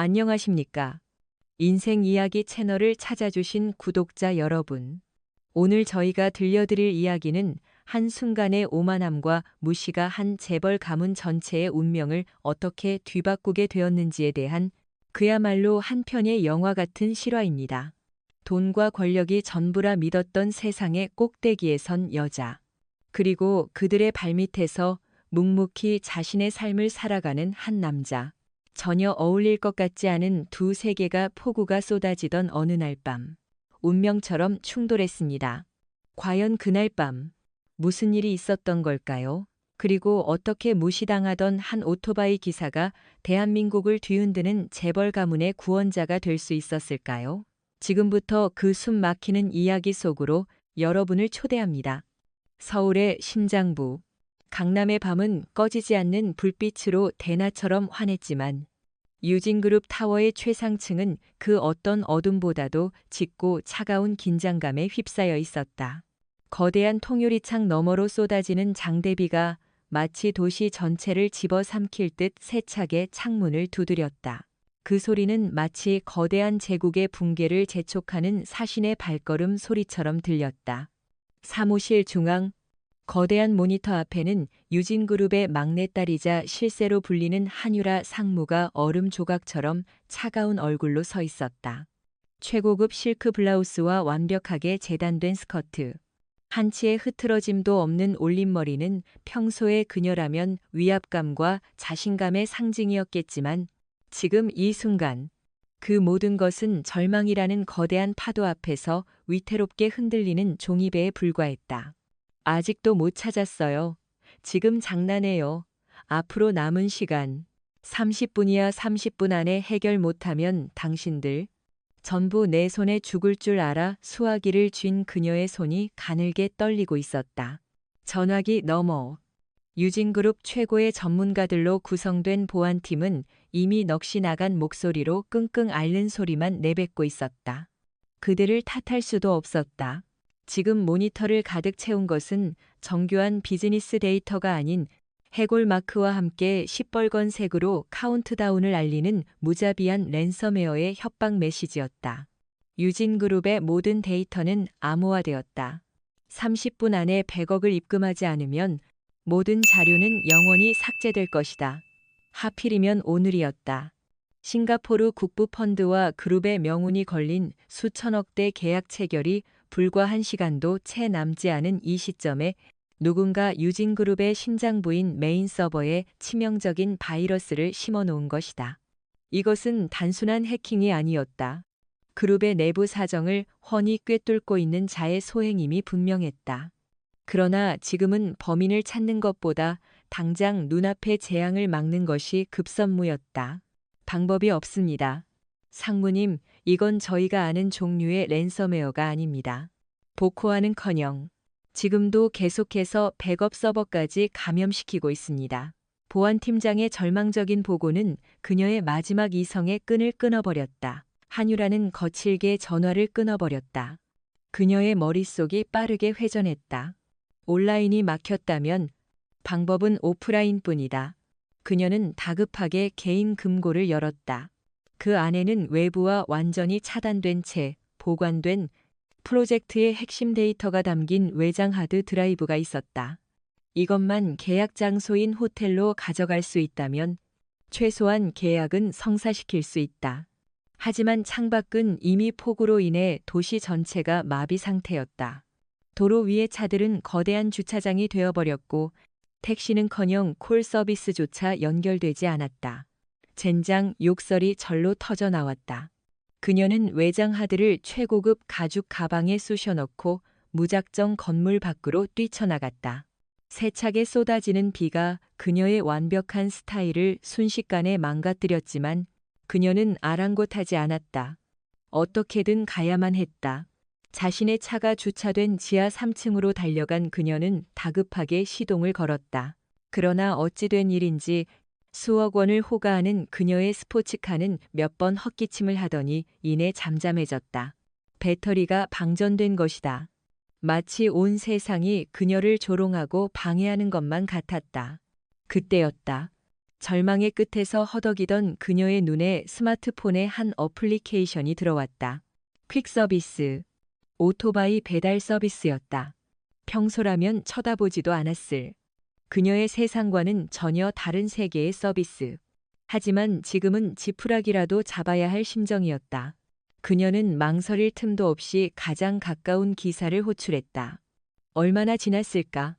안녕하십니까? 인생 이야기 채널을 찾아주신 구독자 여러분. 오늘 저희가 들려드릴 이야기는 한순간의 오만함과 무시가 한 재벌 가문 전체의 운명을 어떻게 뒤바꾸게 되었는지에 대한 그야말로 한 편의 영화 같은 실화입니다. 돈과 권력이 전부라 믿었던 세상의 꼭대기에 선 여자. 그리고 그들의 발밑에서 묵묵히 자신의 삶을 살아가는 한 남자. 전혀 어울릴 것 같지 않은 두 세계가 폭우가 쏟아지던 어느 날 밤. 운명처럼 충돌했습니다. 과연 그날 밤 무슨 일이 있었던 걸까요? 그리고 어떻게 무시당하던 한 오토바이 기사가 대한민국을 뒤흔드는 재벌 가문의 구원자가 될 수 있었을까요? 지금부터 그 숨 막히는 이야기 속으로 여러분을 초대합니다. 서울의 심장부. 강남의 밤은 꺼지지 않는 불빛으로 대낮처럼 환했지만 유진그룹 타워의 최상층은 그 어떤 어둠보다도 짙고 차가운 긴장감에 휩싸여 있었다. 거대한 통유리창 너머로 쏟아지는 장대비가 마치 도시 전체를 집어삼킬 듯 세차게 창문을 두드렸다. 그 소리는 마치 거대한 제국의 붕괴를 재촉하는 사신의 발걸음 소리처럼 들렸다. 사무실 중앙 거대한 모니터 앞에는 유진그룹의 막내딸이자 실세로 불리는 한유라 상무가 얼음 조각처럼 차가운 얼굴로 서 있었다. 최고급 실크 블라우스와 완벽하게 재단된 스커트. 한치의 흐트러짐도 없는 올림머리는 평소의 그녀라면 위압감과 자신감의 상징이었겠지만 지금 이 순간 그 모든 것은 절망이라는 거대한 파도 앞에서 위태롭게 흔들리는 종이배에 불과했다. 아직도 못 찾았어요. 지금 장난해요. 앞으로 남은 시간 30분이야 30분 안에 해결 못하면 당신들 전부 내 손에 죽을 줄 알아. 수화기를 쥔 그녀의 손이 가늘게 떨리고 있었다. 전화기 너머 유진그룹 최고의 전문가들로 구성된 보안팀은 이미 넋이 나간 목소리로 끙끙 앓는 소리만 내뱉고 있었다. 그들을 탓할 수도 없었다. 지금 모니터를 가득 채운 것은 정교한 비즈니스 데이터가 아닌 해골 마크와 함께 시뻘건 색으로 카운트다운을 알리는 무자비한 랜섬웨어의 협박 메시지였다. 유진그룹의 모든 데이터는 암호화되었다. 30분 안에 100억을 입금하지 않으면 모든 자료는 영원히 삭제될 것이다. 하필이면 오늘이었다. 싱가포르 국부펀드와 그룹의 명운이 걸린 수천억대 계약 체결이 불과 1시간도 채 남지 않은 이 시점에 누군가 유진그룹의 심장부인 메인 서버에 치명적인 바이러스를 심어놓은 것이다. 이것은 단순한 해킹이 아니었다. 그룹의 내부 사정을 훤히 꿰뚫고 있는 자의 소행임이 분명했다. 그러나 지금은 범인을 찾는 것보다 당장 눈앞의 재앙을 막는 것이 급선무였다. 방법이 없습니다. 상무님, 이건 저희가 아는 종류의 랜섬웨어가 아닙니다. 복호하는커녕 지금도 계속해서 백업 서버까지 감염시키고 있습니다. 보안팀장의 절망적인 보고는 그녀의 마지막 이성의 끈을 끊어버렸다. 한유라는 거칠게 전화를 끊어버렸다. 그녀의 머릿속이 빠르게 회전했다. 온라인이 막혔다면 방법은 오프라인뿐이다. 그녀는 다급하게 개인 금고를 열었다. 그 안에는 외부와 완전히 차단된 채 보관된 프로젝트의 핵심 데이터가 담긴 외장 하드 드라이브가 있었다. 이것만 계약 장소인 호텔로 가져갈 수 있다면 최소한 계약은 성사시킬 수 있다. 하지만 창밖은 이미 폭우로 인해 도시 전체가 마비 상태였다. 도로 위의 차들은 거대한 주차장이 되어버렸고 택시는커녕 콜 서비스조차 연결되지 않았다. 젠장 욕설이 절로 터져 나왔다. 그녀는 외장 하드를 최고급 가죽 가방에 쑤셔넣고 무작정 건물 밖으로 뛰쳐나갔다. 세차게 쏟아지는 비가 그녀의 완벽한 스타일을 순식간에 망가뜨렸지만 그녀는 아랑곳하지 않았다. 어떻게든 가야만 했다. 자신의 차가 주차된 지하 3층으로 달려간 그녀는 다급하게 시동을 걸었다. 그러나 어찌 된 일인지 수억 원을 호가하는 그녀의 스포츠카는 몇 번 헛기침을 하더니 이내 잠잠해졌다. 배터리가 방전된 것이다. 마치 온 세상이 그녀를 조롱하고 방해하는 것만 같았다. 그때였다. 절망의 끝에서 허덕이던 그녀의 눈에 스마트폰의 한 어플리케이션이 들어왔다. 퀵서비스. 오토바이 배달 서비스였다. 평소라면 쳐다보지도 않았을 그녀의 세상과는 전혀 다른 세계의 서비스. 하지만 지금은 지푸라기라도 잡아야 할 심정이었다. 그녀는 망설일 틈도 없이 가장 가까운 기사를 호출했다. 얼마나 지났을까?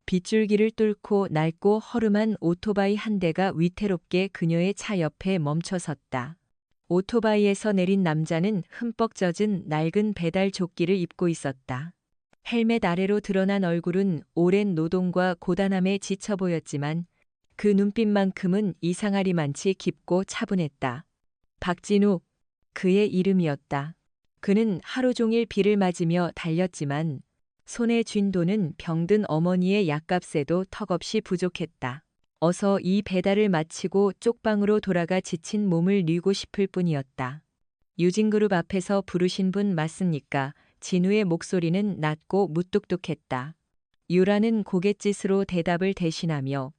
빗줄기를 뚫고 낡고 허름한 오토바이 한 대가 위태롭게 그녀의 차 옆에 멈춰섰다. 오토바이에서 내린 남자는 흠뻑 젖은 낡은 배달 조끼를 입고 있었다. 헬멧 아래로 드러난 얼굴은 오랜 노동과 고단함에 지쳐 보였지만 그 눈빛만큼은 이상하리만치 깊고 차분했다. 박진욱, 그의 이름이었다. 그는 하루 종일 비를 맞으며 달렸지만 손에 쥔 돈은 병든 어머니의 약값에도 턱없이 부족했다. 어서 이 배달을 마치고 쪽방으로 돌아가 지친 몸을 뉘고 싶을 뿐이었다. 유진그룹 앞에서 부르신 분 맞습니까? 진우의 목소리는 낮고 무뚝뚝했다. 유라는 고갯짓으로 대답을 대신하며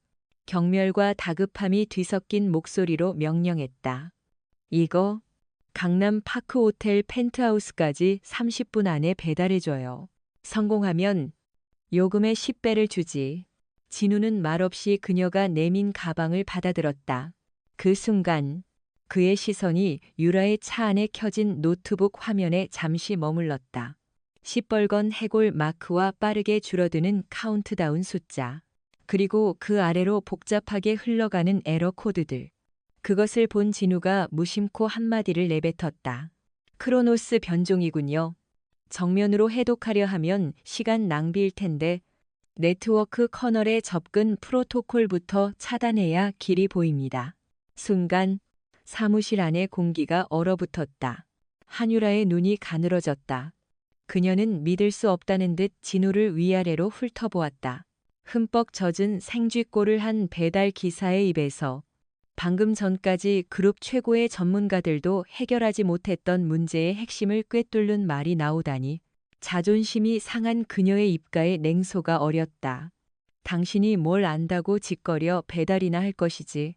경멸과 다급함이 뒤섞인 목소리로 명령했다. 이거 강남 파크호텔 펜트하우스까지 30분 안에 배달해줘요. 성공하면 요금의 10배를 주지. 진우는 말없이 그녀가 내민 가방을 받아들었다. 그 순간 그의 시선이 유라의 차 안에 켜진 노트북 화면에 잠시 머물렀다. 시뻘건 해골 마크와 빠르게 줄어드는 카운트다운 숫자. 그리고 그 아래로 복잡하게 흘러가는 에러 코드들. 그것을 본 진우가 무심코 한마디를 내뱉었다. 크로노스 변종이군요. 정면으로 해독하려 하면 시간 낭비일 텐데 네트워크 커널의 접근 프로토콜부터 차단해야 길이 보입니다. 순간 사무실 안의 공기가 얼어붙었다. 한유라의 눈이 가늘어졌다. 그녀는 믿을 수 없다는 듯 진우를 위아래로 훑어보았다. 흠뻑 젖은 생쥐꼴을 한 배달 기사의 입에서 방금 전까지 그룹 최고의 전문가들도 해결하지 못했던 문제의 핵심을 꿰뚫는 말이 나오다니 자존심이 상한 그녀의 입가에 냉소가 어렸다. 당신이 뭘 안다고 짓거려 배달이나 할 것이지.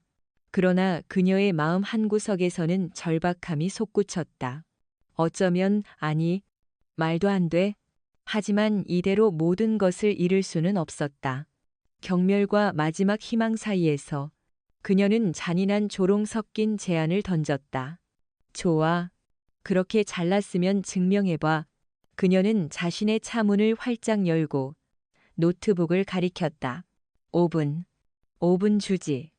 그러나 그녀의 마음 한구석에서는 절박함이 솟구쳤다. 어쩌면 아니, 말도 안 돼. 하지만 이대로 모든 것을 잃을 수는 없었다. 경멸과 마지막 희망 사이에서 그녀는 잔인한 조롱 섞인 제안을 던졌다. 좋아. 그렇게 잘났으면 증명해봐. 그녀는 자신의 차 문을 활짝 열고 노트북을 가리켰다. 5분. 5분 주지.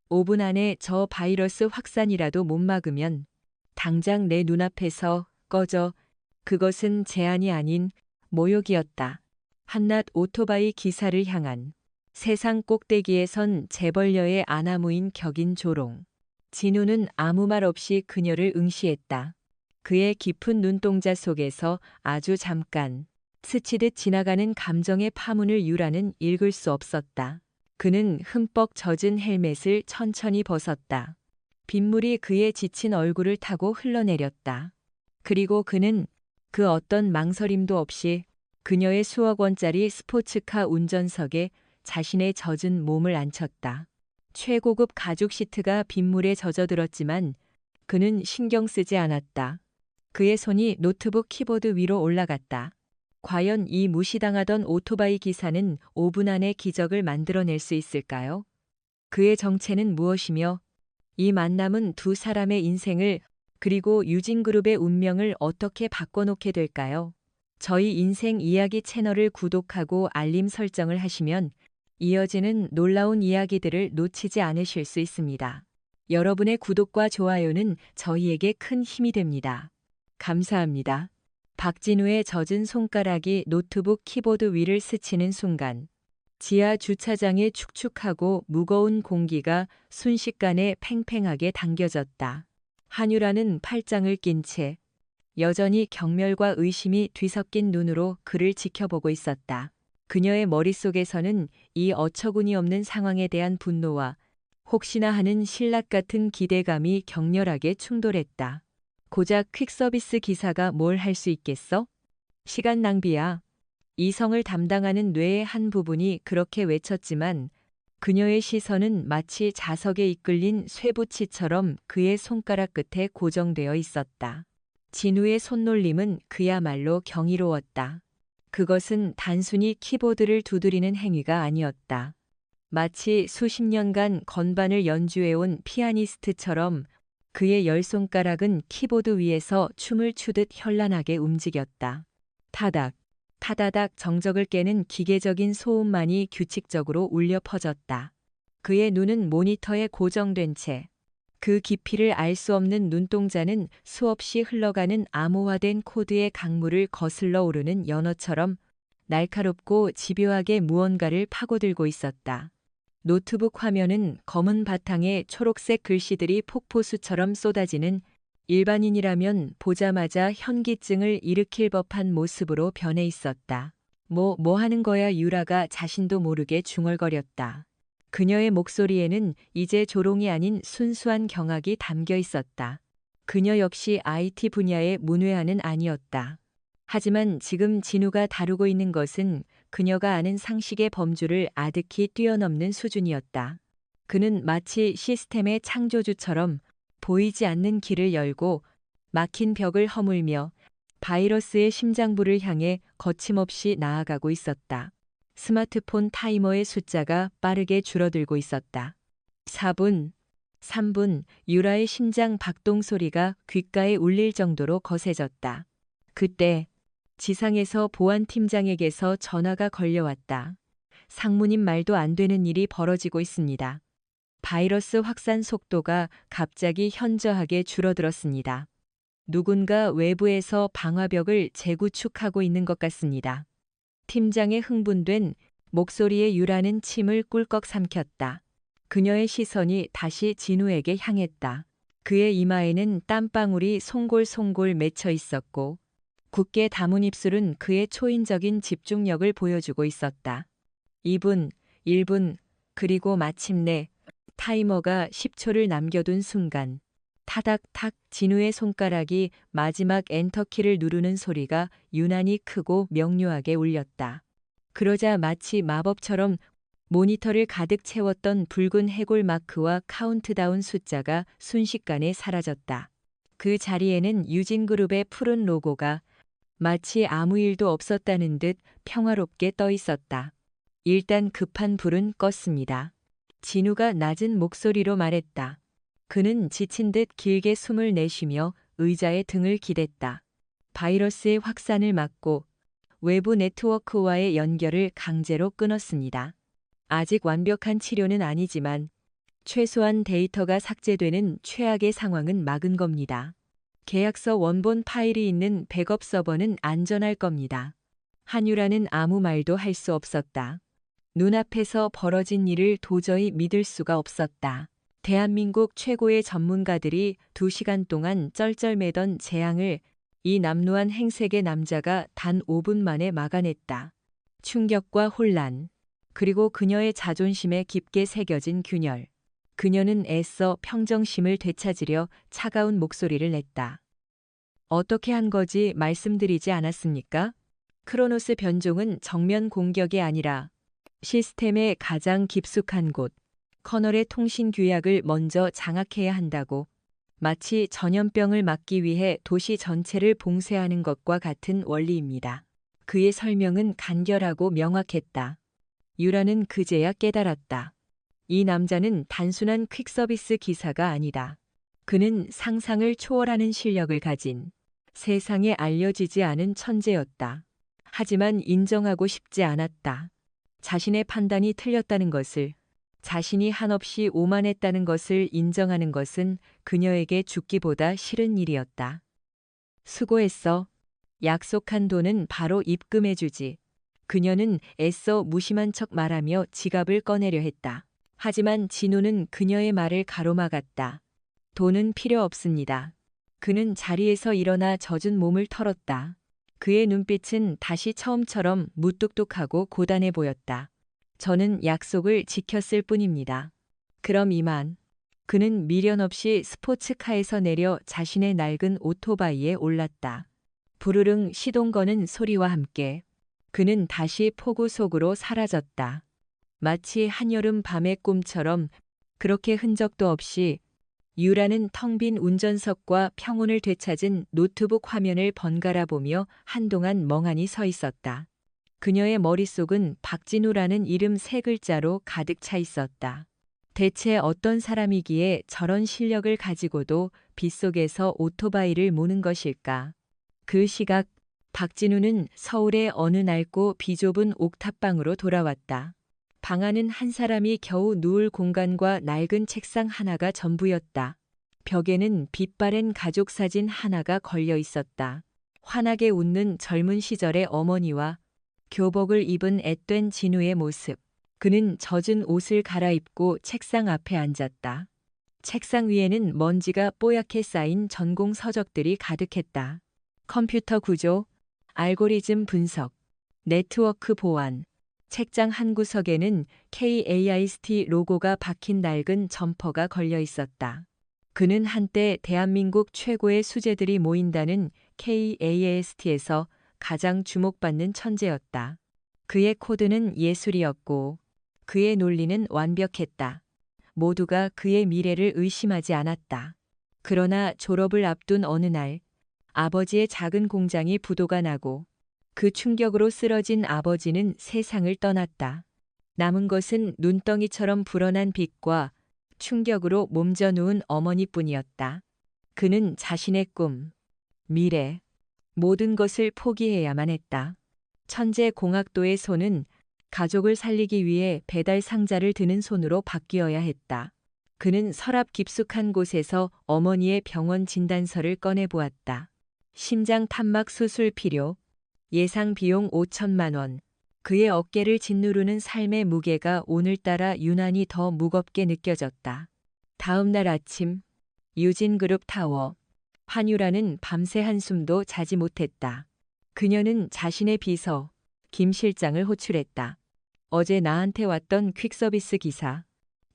5분 안에 저 바이러스 확산이라도 못 막으면 당장 내 눈앞에서 꺼져. 그것은 제안이 아닌 모욕이었다. 한낱 오토바이 기사를 향한 세상 꼭대기에 선 재벌녀의 아나무인 격인 조롱. 진우는 아무 말 없이 그녀를 응시했다. 그의 깊은 눈동자 속에서 아주 잠깐 스치듯 지나가는 감정의 파문을 유라는 읽을 수 없었다. 그는 흠뻑 젖은 헬멧을 천천히 벗었다. 빗물이 그의 지친 얼굴을 타고 흘러내렸다. 그리고 그는 그 어떤 망설임도 없이 그녀의 수억 원짜리 스포츠카 운전석에 자신의 젖은 몸을 앉혔다. 최고급 가죽 시트가 빗물에 젖어들었지만 그는 신경 쓰지 않았다. 그의 손이 노트북 키보드 위로 올라갔다. 과연 이 무시당하던 오토바이 기사는 5분 안에 기적을 만들어낼 수 있을까요? 그의 정체는 무엇이며 이 만남은 두 사람의 인생을 그리고 유진그룹의 운명을 어떻게 바꿔놓게 될까요? 저희 인생 이야기 채널을 구독하고 알림 설정을 하시면 이어지는 놀라운 이야기들을 놓치지 않으실 수 있습니다. 여러분의 구독과 좋아요는 저희에게 큰 힘이 됩니다. 감사합니다. 박진우의 젖은 손가락이 노트북 키보드 위를 스치는 순간 지하 주차장의 축축하고 무거운 공기가 순식간에 팽팽하게 당겨졌다. 한유라는 팔짱을 낀 채 여전히 경멸과 의심이 뒤섞인 눈으로 그를 지켜보고 있었다. 그녀의 머릿속에서는 이 어처구니 없는 상황에 대한 분노와 혹시나 하는 신락 같은 기대감이 격렬하게 충돌했다. 고작 퀵서비스 기사가 뭘 할 수 있겠어? 시간 낭비야. 이성을 담당하는 뇌의 한 부분이 그렇게 외쳤지만 그녀의 시선은 마치 자석에 이끌린 쇠붙이처럼 그의 손가락 끝에 고정되어 있었다. 진우의 손놀림은 그야말로 경이로웠다. 그것은 단순히 키보드를 두드리는 행위가 아니었다. 마치 수십 년간 건반을 연주해온 피아니스트처럼 그의 열 손가락은 키보드 위에서 춤을 추듯 현란하게 움직였다. 타닥, 타다닥 정적을 깨는 기계적인 소음만이 규칙적으로 울려 퍼졌다. 그의 눈은 모니터에 고정된 채 그 깊이를 알 수 없는 눈동자는 수없이 흘러가는 암호화된 코드의 강물을 거슬러 오르는 연어처럼 날카롭고 집요하게 무언가를 파고들고 있었다. 노트북 화면은 검은 바탕에 초록색 글씨들이 폭포수처럼 쏟아지는 일반인이라면 보자마자 현기증을 일으킬 법한 모습으로 변해 있었다. 뭐 하는 거야 유라가 자신도 모르게 중얼거렸다. 그녀의 목소리에는 이제 조롱이 아닌 순수한 경악이 담겨 있었다. 그녀 역시 IT 분야의 문외한은 아니었다. 하지만 지금 진우가 다루고 있는 것은 그녀가 아는 상식의 범주를 아득히 뛰어넘는 수준이었다. 그는 마치 시스템의 창조주처럼 보이지 않는 길을 열고 막힌 벽을 허물며 바이러스의 심장부를 향해 거침없이 나아가고 있었다. 스마트폰 타이머의 숫자가 빠르게 줄어들고 있었다. 4분, 3분, 유라의 심장 박동 소리가 귓가에 울릴 정도로 거세졌다. 그때 지상에서 보안팀장에게서 전화가 걸려왔다. 상무님 말도 안 되는 일이 벌어지고 있습니다. 바이러스 확산 속도가 갑자기 현저하게 줄어들었습니다. 누군가 외부에서 방화벽을 재구축하고 있는 것 같습니다. 팀장의 흥분된 목소리에 유라는 침을 꿀꺽 삼켰다. 그녀의 시선이 다시 진우에게 향했다. 그의 이마에는 땀방울이 송골송골 맺혀 있었고 굳게 담은 입술은 그의 초인적인 집중력을 보여주고 있었다. 2분, 1분, 그리고 마침내 타이머가 10초를 남겨둔 순간 타닥탁 진우의 손가락이 마지막 엔터키를 누르는 소리가 유난히 크고 명료하게 울렸다. 그러자 마치 마법처럼 모니터를 가득 채웠던 붉은 해골 마크와 카운트다운 숫자가 순식간에 사라졌다. 그 자리에는 유진그룹의 푸른 로고가 마치 아무 일도 없었다는 듯 평화롭게 떠 있었다. 일단 급한 불은 껐습니다. 진우가 낮은 목소리로 말했다. 그는 지친 듯 길게 숨을 내쉬며 의자에 등을 기댔다. 바이러스의 확산을 막고 외부 네트워크와의 연결을 강제로 끊었습니다. 아직 완벽한 치료는 아니지만 최소한 데이터가 삭제되는 최악의 상황은 막은 겁니다. 계약서 원본 파일이 있는 백업 서버는 안전할 겁니다. 한유라는 아무 말도 할 수 없었다. 눈앞에서 벌어진 일을 도저히 믿을 수가 없었다. 대한민국 최고의 전문가들이 2시간 동안 쩔쩔매던 재앙을 이 남루한 행색의 남자가 단 5분 만에 막아냈다. 충격과 혼란, 그리고 그녀의 자존심에 깊게 새겨진 균열. 그녀는 애써 평정심을 되찾으려 차가운 목소리를 냈다. 어떻게 한 거지 말씀드리지 않았습니까? 크로노스 변종은 정면 공격이 아니라 시스템의 가장 깊숙한 곳, 커널의 통신 규약을 먼저 장악해야 한다고. 마치 전염병을 막기 위해 도시 전체를 봉쇄하는 것과 같은 원리입니다. 그의 설명은 간결하고 명확했다. 유라는 그제야 깨달았다. 이 남자는 단순한 퀵서비스 기사가 아니다. 그는 상상을 초월하는 실력을 가진 세상에 알려지지 않은 천재였다. 하지만 인정하고 싶지 않았다. 자신의 판단이 틀렸다는 것을, 자신이 한없이 오만했다는 것을 인정하는 것은 그녀에게 죽기보다 싫은 일이었다. 수고했어. 약속한 돈은 바로 입금해주지. 그녀는 애써 무심한 척 말하며 지갑을 꺼내려 했다. 하지만 진우는 그녀의 말을 가로막았다. 돈은 필요 없습니다. 그는 자리에서 일어나 젖은 몸을 털었다. 그의 눈빛은 다시 처음처럼 무뚝뚝하고 고단해 보였다. 저는 약속을 지켰을 뿐입니다. 그럼 이만. 그는 미련 없이 스포츠카에서 내려 자신의 낡은 오토바이에 올랐다. 부르릉 시동 거는 소리와 함께 그는 다시 폭우 속으로 사라졌다. 마치 한여름 밤의 꿈처럼 그렇게 흔적도 없이 유라는 텅 빈 운전석과 평온을 되찾은 노트북 화면을 번갈아 보며 한동안 멍하니 서 있었다. 그녀의 머릿속은 박진우라는 이름 세 글자로 가득 차 있었다. 대체 어떤 사람이기에 저런 실력을 가지고도 빗속에서 오토바이를 모는 것일까? 그 시각 박진우는 서울의 어느 낡고 비좁은 옥탑방으로 돌아왔다. 방 안은 한 사람이 겨우 누울 공간과 낡은 책상 하나가 전부였다. 벽에는 빛바랜 가족 사진 하나가 걸려 있었다. 환하게 웃는 젊은 시절의 어머니와 교복을 입은 앳된 진우의 모습. 그는 젖은 옷을 갈아입고 책상 앞에 앉았다. 책상 위에는 먼지가 뽀얗게 쌓인 전공 서적들이 가득했다. 컴퓨터 구조, 알고리즘 분석, 네트워크 보안. 책장 한 구석에는 KAIST 로고가 박힌 낡은 점퍼가 걸려 있었다. 그는 한때 대한민국 최고의 수재들이 모인다는 KAIST에서 가장 주목받는 천재였다. 그의 코드는 예술이었고 그의 논리는 완벽했다. 모두가 그의 미래를 의심하지 않았다. 그러나 졸업을 앞둔 어느 날 아버지의 작은 공장이 부도가 나고 그 충격으로 쓰러진 아버지는 세상을 떠났다. 남은 것은 눈덩이처럼 불어난 빚과 충격으로 몸져 누운 어머니뿐이었다. 그는 자신의 꿈, 미래, 모든 것을 포기해야만 했다. 천재 공학도의 손은 가족을 살리기 위해 배달 상자를 드는 손으로 바뀌어야 했다. 그는 서랍 깊숙한 곳에서 어머니의 병원 진단서를 꺼내 보았다. 심장 탄막 수술 필요, 예상 비용 5천만 원. 그의 어깨를 짓누르는 삶의 무게가 오늘따라 유난히 더 무겁게 느껴졌다. 다음 날 아침, 유진그룹 타워. 한유라는 밤새 한숨도 자지 못했다. 그녀는 자신의 비서, 김 실장을 호출했다. 어제 나한테 왔던 퀵서비스 기사,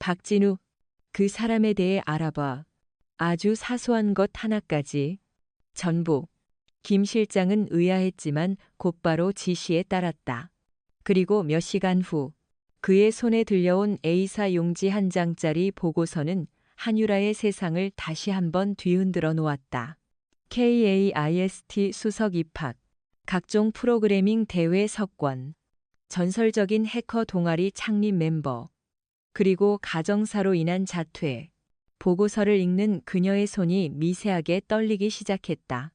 박진우, 그 사람에 대해 알아봐. 아주 사소한 것 하나까지. 전부. 김 실장은 의아했지만 곧바로 지시에 따랐다. 그리고 몇 시간 후 그의 손에 들려온 A사 용지 한 장짜리 보고서는 한유라의 세상을 다시 한번 뒤흔들어 놓았다. KAIST 수석 입학, 각종 프로그래밍 대회 석권, 전설적인 해커 동아리 창립 멤버, 그리고 가정사로 인한 자퇴. 보고서를 읽는 그녀의 손이 미세하게 떨리기 시작했다.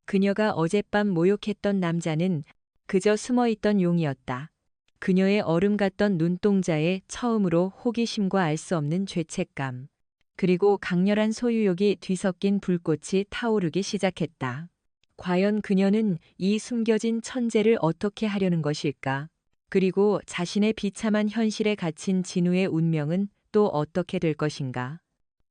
그녀가 어젯밤 모욕했던 남자는 그저 숨어있던 용이었다. 그녀의 얼음 같던 눈동자에 처음으로 호기심과 알 수 없는 죄책감, 그리고 강렬한 소유욕이 뒤섞인 불꽃이 타오르기 시작했다. 과연 그녀는 이 숨겨진 천재를 어떻게 하려는 것일까? 그리고 자신의 비참한 현실에 갇힌 진우의 운명은 또 어떻게 될 것인가?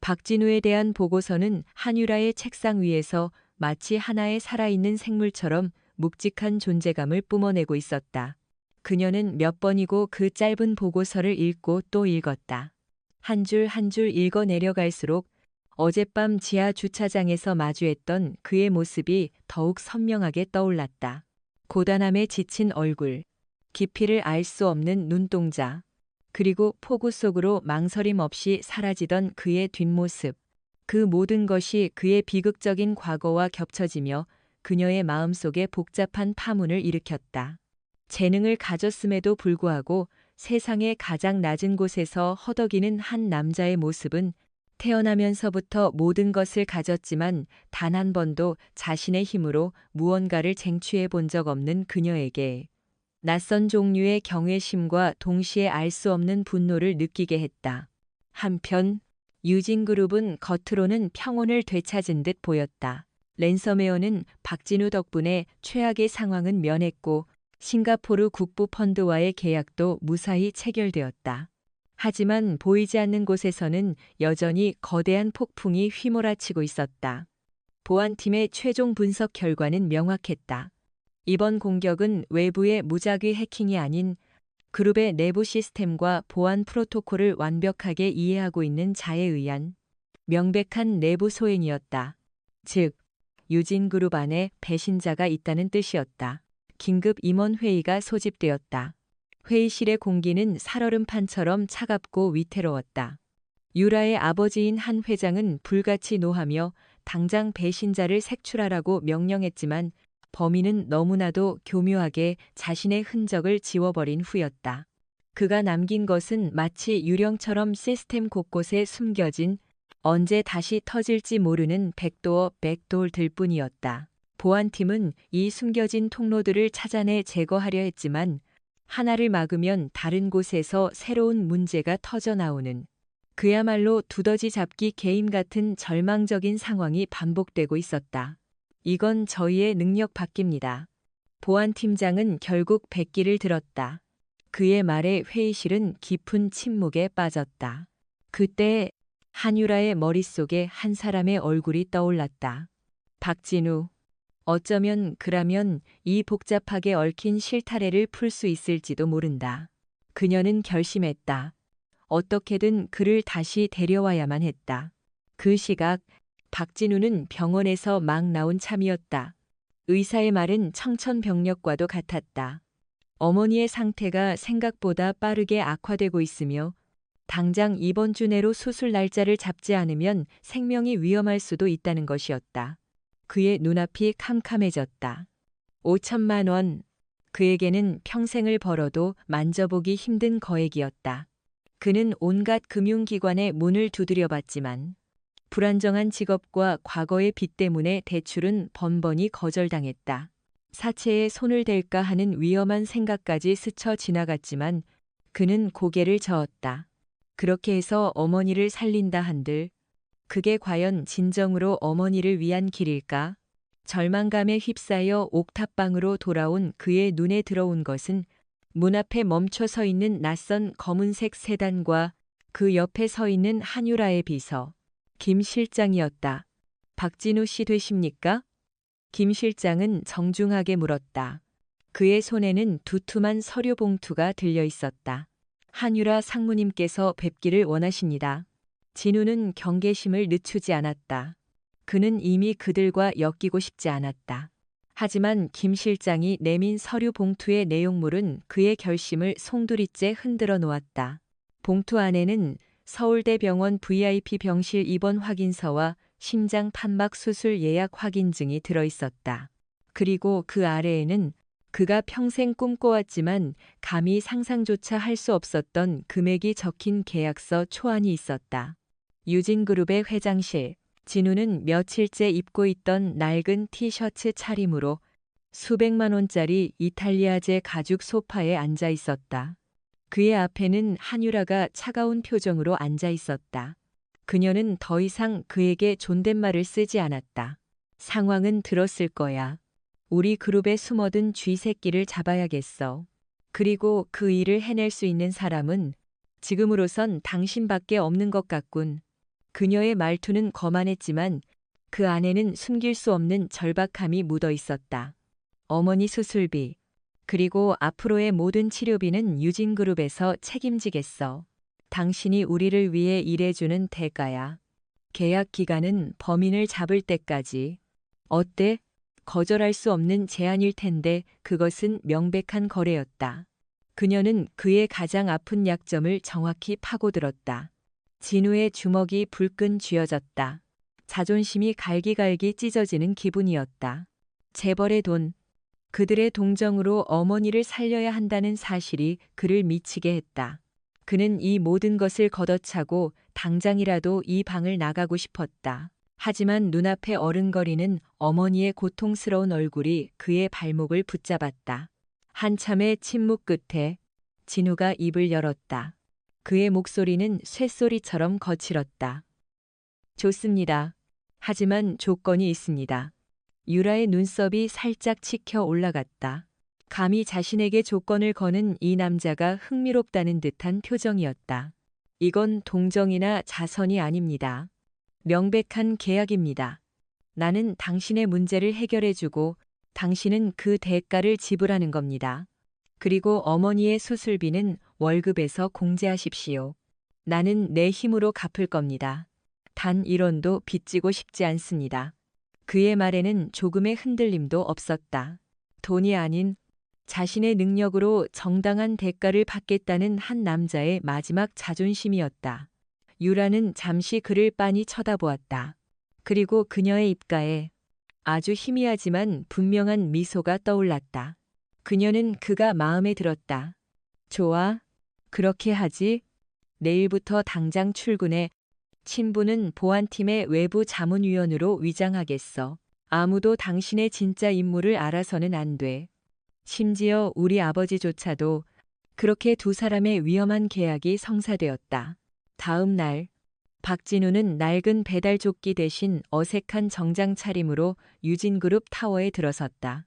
박진우에 대한 보고서는 한유라의 책상 위에서 마치 하나의 살아있는 생물처럼 묵직한 존재감을 뿜어내고 있었다. 그녀는 몇 번이고 그 짧은 보고서를 읽고 또 읽었다. 한 줄 한 줄 읽어 내려갈수록 어젯밤 지하 주차장에서 마주했던 그의 모습이 더욱 선명하게 떠올랐다. 고단함에 지친 얼굴, 깊이를 알 수 없는 눈동자, 그리고 폭우 속으로 망설임 없이 사라지던 그의 뒷모습. 그 모든 것이 그의 비극적인 과거와 겹쳐지며 그녀의 마음속에 복잡한 파문을 일으켰다. 재능을 가졌음에도 불구하고 세상의 가장 낮은 곳에서 허덕이는 한 남자의 모습은 태어나면서부터 모든 것을 가졌지만 단 한 번도 자신의 힘으로 무언가를 쟁취해 본 적 없는 그녀에게 낯선 종류의 경외심과 동시에 알 수 없는 분노를 느끼게 했다. 한편 유진그룹은 겉으로는 평온을 되찾은 듯 보였다. 랜섬웨어는 박진우 덕분에 최악의 상황은 면했고 싱가포르 국부 펀드와의 계약도 무사히 체결되었다. 하지만 보이지 않는 곳에서는 여전히 거대한 폭풍이 휘몰아치고 있었다. 보안팀의 최종 분석 결과는 명확했다. 이번 공격은 외부의 무작위 해킹이 아닌 그룹의 내부 시스템과 보안 프로토콜을 완벽하게 이해하고 있는 자에 의한 명백한 내부 소행이었다. 즉, 유진그룹 안에 배신자가 있다는 뜻이었다. 긴급 임원 회의가 소집되었다. 회의실의 공기는 살얼음판처럼 차갑고 위태로웠다. 유라의 아버지인 한 회장은 불같이 노하며 당장 배신자를 색출하라고 명령했지만 범인은 너무나도 교묘하게 자신의 흔적을 지워버린 후였다. 그가 남긴 것은 마치 유령처럼 시스템 곳곳에 숨겨진 언제 다시 터질지 모르는 백도어 백돌들 뿐이었다. 보안팀은 이 숨겨진 통로들을 찾아내 제거하려 했지만 하나를 막으면 다른 곳에서 새로운 문제가 터져나오는 그야말로 두더지 잡기 게임 같은 절망적인 상황이 반복되고 있었다. 이건 저희의 능력 밖입니다. 보안팀장은 결국 백기를 들었다. 그의 말에 회의실은 깊은 침묵에 빠졌다. 그때 한유라의 머릿속에 한 사람의 얼굴이 떠올랐다. 박진우. 어쩌면 그라면 이 복잡하게 얽힌 실타래를 풀 수 있을지도 모른다. 그녀는 결심했다. 어떻게든 그를 다시 데려와야만 했다. 그 시각 박진우는 병원에서 막 나온 참이었다. 의사의 말은 청천벽력과도 같았다. 어머니의 상태가 생각보다 빠르게 악화되고 있으며 당장 이번 주 내로 수술 날짜를 잡지 않으면 생명이 위험할 수도 있다는 것이었다. 그의 눈앞이 캄캄해졌다. 5천만 원. 그에게는 평생을 벌어도 만져보기 힘든 거액이었다. 그는 온갖 금융기관의 문을 두드려봤지만 불안정한 직업과 과거의 빚 때문에 대출은 번번이 거절당했다. 사채에 손을 댈까 하는 위험한 생각까지 스쳐 지나갔지만 그는 고개를 저었다. 그렇게 해서 어머니를 살린다 한들 그게 과연 진정으로 어머니를 위한 길일까? 절망감에 휩싸여 옥탑방으로 돌아온 그의 눈에 들어온 것은 문 앞에 멈춰 서 있는 낯선 검은색 세단과 그 옆에 서 있는 한유라의 비서, 김 실장이었다. 박진우 씨 되십니까? 김 실장은 정중하게 물었다. 그의 손에는 두툼한 서류 봉투가 들려 있었다. 한유라 상무님께서 뵙기를 원하십니다. 진우는 경계심을 늦추지 않았다. 그는 이미 그들과 엮이고 싶지 않았다. 하지만 김 실장이 내민 서류 봉투의 내용물은 그의 결심을 송두리째 흔들어 놓았다. 봉투 안에는 서울대병원 VIP 병실 입원 확인서와 심장 판막 수술 예약 확인증이 들어 있었다. 그리고 그 아래에는 그가 평생 꿈꿔왔지만 감히 상상조차 할 수 없었던 금액이 적힌 계약서 초안이 있었다. 유진그룹의 회장실. 진우는 며칠째 입고 있던 낡은 티셔츠 차림으로 수백만 원짜리 이탈리아제 가죽 소파에 앉아 있었다. 그의 앞에는 한유라가 차가운 표정으로 앉아 있었다. 그녀는 더 이상 그에게 존댓말을 쓰지 않았다. 상황은 들었을 거야. 우리 그룹에 숨어든 쥐새끼를 잡아야겠어. 그리고 그 일을 해낼 수 있는 사람은 지금으로선 당신밖에 없는 것 같군. 그녀의 말투는 거만했지만 그 안에는 숨길 수 없는 절박함이 묻어 있었다. 어머니 수술비, 그리고 앞으로의 모든 치료비는 유진그룹에서 책임지겠어. 당신이 우리를 위해 일해주는 대가야. 계약 기간은 범인을 잡을 때까지. 어때? 거절할 수 없는 제안일 텐데 그것은 명백한 거래였다. 그녀는 그의 가장 아픈 약점을 정확히 파고들었다. 진우의 주먹이 불끈 쥐어졌다. 자존심이 갈기갈기 찢어지는 기분이었다. 재벌의 돈, 그들의 동정으로 어머니를 살려야 한다는 사실이 그를 미치게 했다. 그는 이 모든 것을 걷어차고 당장이라도 이 방을 나가고 싶었다. 하지만 눈앞에 어른거리는 어머니의 고통스러운 얼굴이 그의 발목을 붙잡았다. 한참의 침묵 끝에 진우가 입을 열었다. 그의 목소리는 쇳소리처럼 거칠었다. 좋습니다. 하지만 조건이 있습니다. 유라의 눈썹이 살짝 치켜 올라갔다. 감히 자신에게 조건을 거는 이 남자가 흥미롭다는 듯한 표정이었다. 이건 동정이나 자선이 아닙니다. 명백한 계약입니다. 나는 당신의 문제를 해결해주고 당신은 그 대가를 지불하는 겁니다. 그리고 어머니의 수술비는 월급에서 공제하십시오. 나는 내 힘으로 갚을 겁니다. 단 1원도 빚지고 싶지 않습니다. 그의 말에는 조금의 흔들림도 없었다. 돈이 아닌 자신의 능력으로 정당한 대가를 받겠다는 한 남자의 마지막 자존심이었다. 유라는 잠시 그를 빤히 쳐다보았다. 그리고 그녀의 입가에 아주 희미하지만 분명한 미소가 떠올랐다. 그녀는 그가 마음에 들었다. 좋아. 그렇게 하지. 내일부터 당장 출근해. 친부는 보안팀의 외부 자문위원으로 위장하겠어. 아무도 당신의 진짜 인물을 알아서는 안 돼. 심지어 우리 아버지조차도. 그렇게 두 사람의 위험한 계약이 성사되었다. 다음 날 박진우는 낡은 배달조끼 대신 어색한 정장 차림으로 유진그룹 타워에 들어섰다.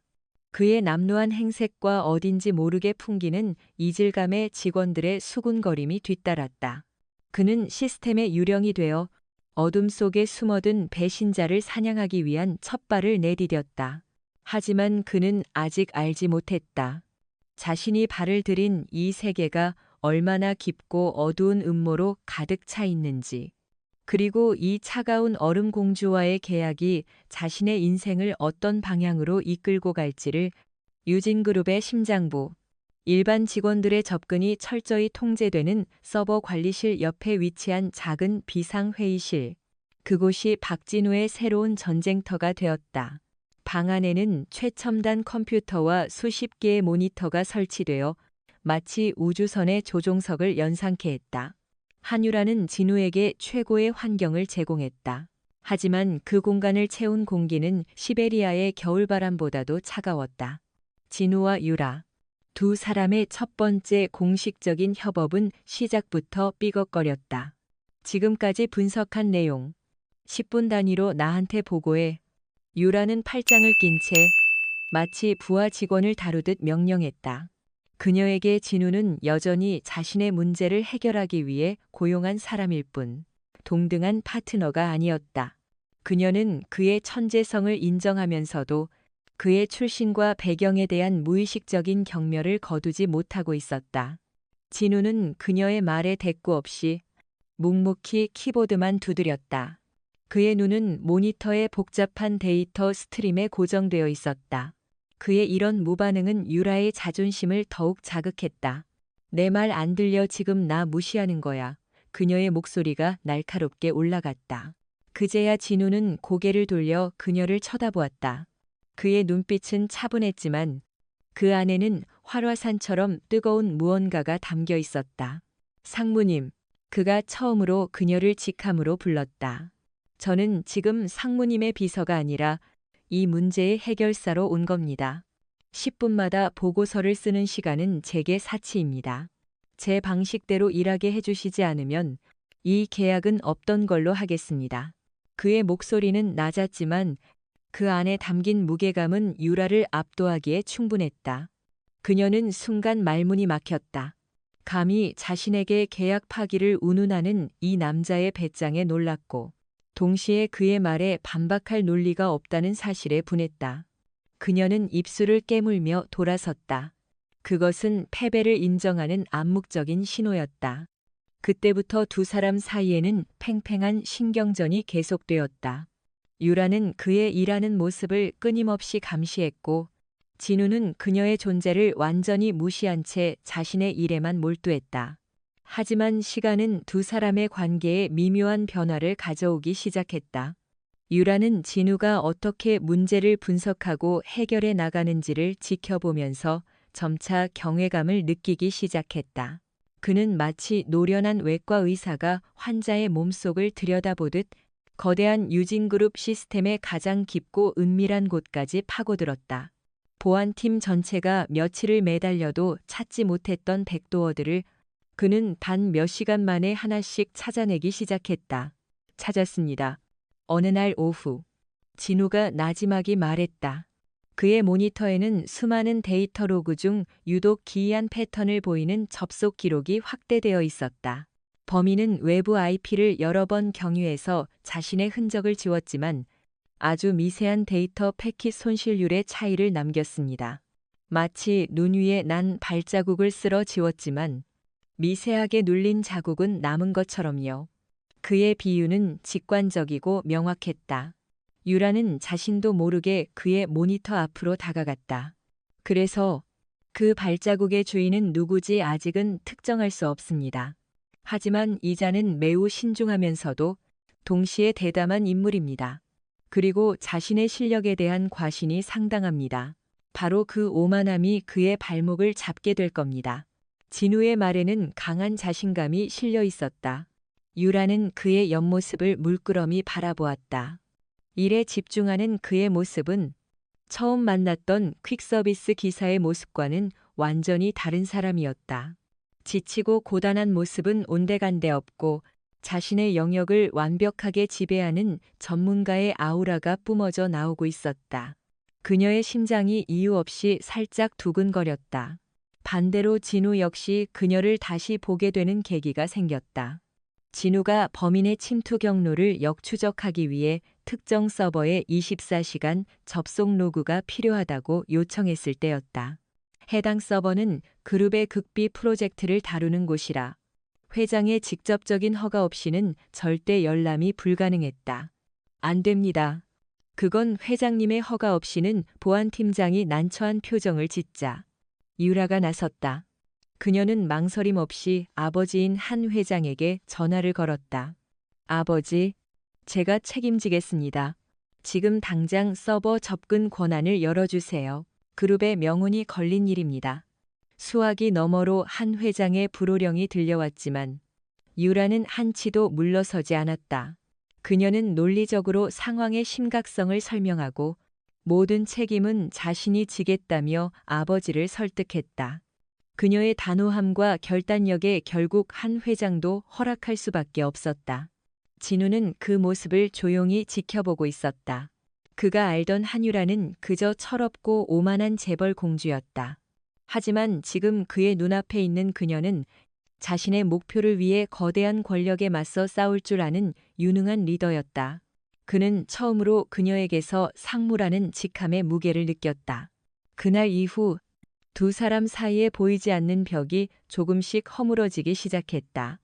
그의 남루한 행색과 어딘지 모르게 풍기는 이질감에 직원들의 수군거림이 뒤따랐다. 그는 시스템의 유령이 되어 어둠 속에 숨어든 배신자를 사냥하기 위한 첫발을 내디뎠다. 하지만 그는 아직 알지 못했다. 자신이 발을 들인 이 세계가 얼마나 깊고 어두운 음모로 가득 차 있는지. 그리고 이 차가운 얼음 공주와의 계약이 자신의 인생을 어떤 방향으로 이끌고 갈지를. 유진그룹의 심장부. 일반 직원들의 접근이 철저히 통제되는 서버 관리실 옆에 위치한 작은 비상회의실. 그곳이 박진우의 새로운 전쟁터가 되었다. 방 안에는 최첨단 컴퓨터와 수십 개의 모니터가 설치되어 마치 우주선의 조종석을 연상케 했다. 한유라는 진우에게 최고의 환경을 제공했다. 하지만 그 공간을 채운 공기는 시베리아의 겨울바람보다도 차가웠다. 진우와 유라. 두 사람의 첫 번째 공식적인 협업은 시작부터 삐걱거렸다. 지금까지 분석한 내용 10분 단위로 나한테 보고해. 유라는 팔짱을 낀 채 마치 부하 직원을 다루듯 명령했다. 그녀에게 진우는 여전히 자신의 문제를 해결하기 위해 고용한 사람일 뿐 동등한 파트너가 아니었다. 그녀는 그의 천재성을 인정하면서도 그의 출신과 배경에 대한 무의식적인 경멸을 거두지 못하고 있었다. 진우는 그녀의 말에 대꾸 없이 묵묵히 키보드만 두드렸다. 그의 눈은 모니터의 복잡한 데이터 스트림에 고정되어 있었다. 그의 이런 무반응은 유라의 자존심을 더욱 자극했다. 내 말 안 들려 지금 나 무시하는 거야. 그녀의 목소리가 날카롭게 올라갔다. 그제야 진우는 고개를 돌려 그녀를 쳐다보았다. 그의 눈빛은 차분했지만 그 안에는 활화산처럼 뜨거운 무언가가 담겨 있었다. 상무님, 그가 처음으로 그녀를 직함으로 불렀다. 저는 지금 상무님의 비서가 아니라 이 문제의 해결사로 온 겁니다. 10분마다 보고서를 쓰는 시간은 제게 사치입니다. 제 방식대로 일하게 해주시지 않으면 이 계약은 없던 걸로 하겠습니다. 그의 목소리는 낮았지만 그 안에 담긴 무게감은 유라를 압도하기에 충분했다. 그녀는 순간 말문이 막혔다. 감히 자신에게 계약 파기를 운운하는 이 남자의 배짱에 놀랐고 동시에 그의 말에 반박할 논리가 없다는 사실에 분했다. 그녀는 입술을 깨물며 돌아섰다. 그것은 패배를 인정하는 암묵적인 신호였다. 그때부터 두 사람 사이에는 팽팽한 신경전이 계속되었다. 유라는 그의 일하는 모습을 끊임없이 감시했고 진우는 그녀의 존재를 완전히 무시한 채 자신의 일에만 몰두했다. 하지만 시간은 두 사람의 관계에 미묘한 변화를 가져오기 시작했다. 유라는 진우가 어떻게 문제를 분석하고 해결해 나가는지를 지켜보면서 점차 경외감을 느끼기 시작했다. 그는 마치 노련한 외과 의사가 환자의 몸속을 들여다보듯 거대한 유진그룹 시스템의 가장 깊고 은밀한 곳까지 파고들었다. 보안팀 전체가 며칠을 매달려도 찾지 못했던 백도어들을 그는 단 몇 시간 만에 하나씩 찾아내기 시작했다. 찾았습니다. 어느 날 오후 진우가 나지막이 말했다. 그의 모니터에는 수많은 데이터 로그 중 유독 기이한 패턴을 보이는 접속 기록이 확대되어 있었다. 범인은 외부 IP를 여러 번 경유해서 자신의 흔적을 지웠지만 아주 미세한 데이터 패킷 손실률의 차이를 남겼습니다. 마치 눈 위에 난 발자국을 쓸어 지웠지만 미세하게 눌린 자국은 남은 것처럼요. 그의 비유는 직관적이고 명확했다. 유라는 자신도 모르게 그의 모니터 앞으로 다가갔다. 그래서 그 발자국의 주인은 누구지 아직은 특정할 수 없습니다. 하지만 이자는 매우 신중하면서도 동시에 대담한 인물입니다. 그리고 자신의 실력에 대한 과신이 상당합니다. 바로 그 오만함이 그의 발목을 잡게 될 겁니다. 진우의 말에는 강한 자신감이 실려 있었다. 유라는 그의 옆모습을 물끄러미 바라보았다. 일에 집중하는 그의 모습은 처음 만났던 퀵서비스 기사의 모습과는 완전히 다른 사람이었다. 지치고 고단한 모습은 온데간데 없고 자신의 영역을 완벽하게 지배하는 전문가의 아우라가 뿜어져 나오고 있었다. 그녀의 심장이 이유 없이 살짝 두근거렸다. 반대로 진우 역시 그녀를 다시 보게 되는 계기가 생겼다. 진우가 범인의 침투 경로를 역추적하기 위해 특정 서버에 24시간 접속 로그가 필요하다고 요청했을 때였다. 해당 서버는 그룹의 극비 프로젝트를 다루는 곳이라 회장의 직접적인 허가 없이는 절대 열람이 불가능했다. 안 됩니다. 그건 회장님의 허가 없이는 보안팀장이 난처한 표정을 짓자 유라가 나섰다. 그녀는 망설임 없이 아버지인 한 회장에게 전화를 걸었다. 아버지, 제가 책임지겠습니다. 지금 당장 서버 접근 권한을 열어주세요. 그룹의 명운이 걸린 일입니다. 수화기 너머로 한 회장의 불호령이 들려왔지만 유라는 한치도 물러서지 않았다. 그녀는 논리적으로 상황의 심각성을 설명하고 모든 책임은 자신이 지겠다며 아버지를 설득했다. 그녀의 단호함과 결단력에 결국 한 회장도 허락할 수밖에 없었다. 진우는 그 모습을 조용히 지켜보고 있었다. 그가 알던 한유라는 그저 철없고 오만한 재벌 공주였다. 하지만 지금 그의 눈앞에 있는 그녀는 자신의 목표를 위해 거대한 권력에 맞서 싸울 줄 아는 유능한 리더였다. 그는 처음으로 그녀에게서 상무라는 직함의 무게를 느꼈다. 그날 이후 두 사람 사이에 보이지 않는 벽이 조금씩 허물어지기 시작했다.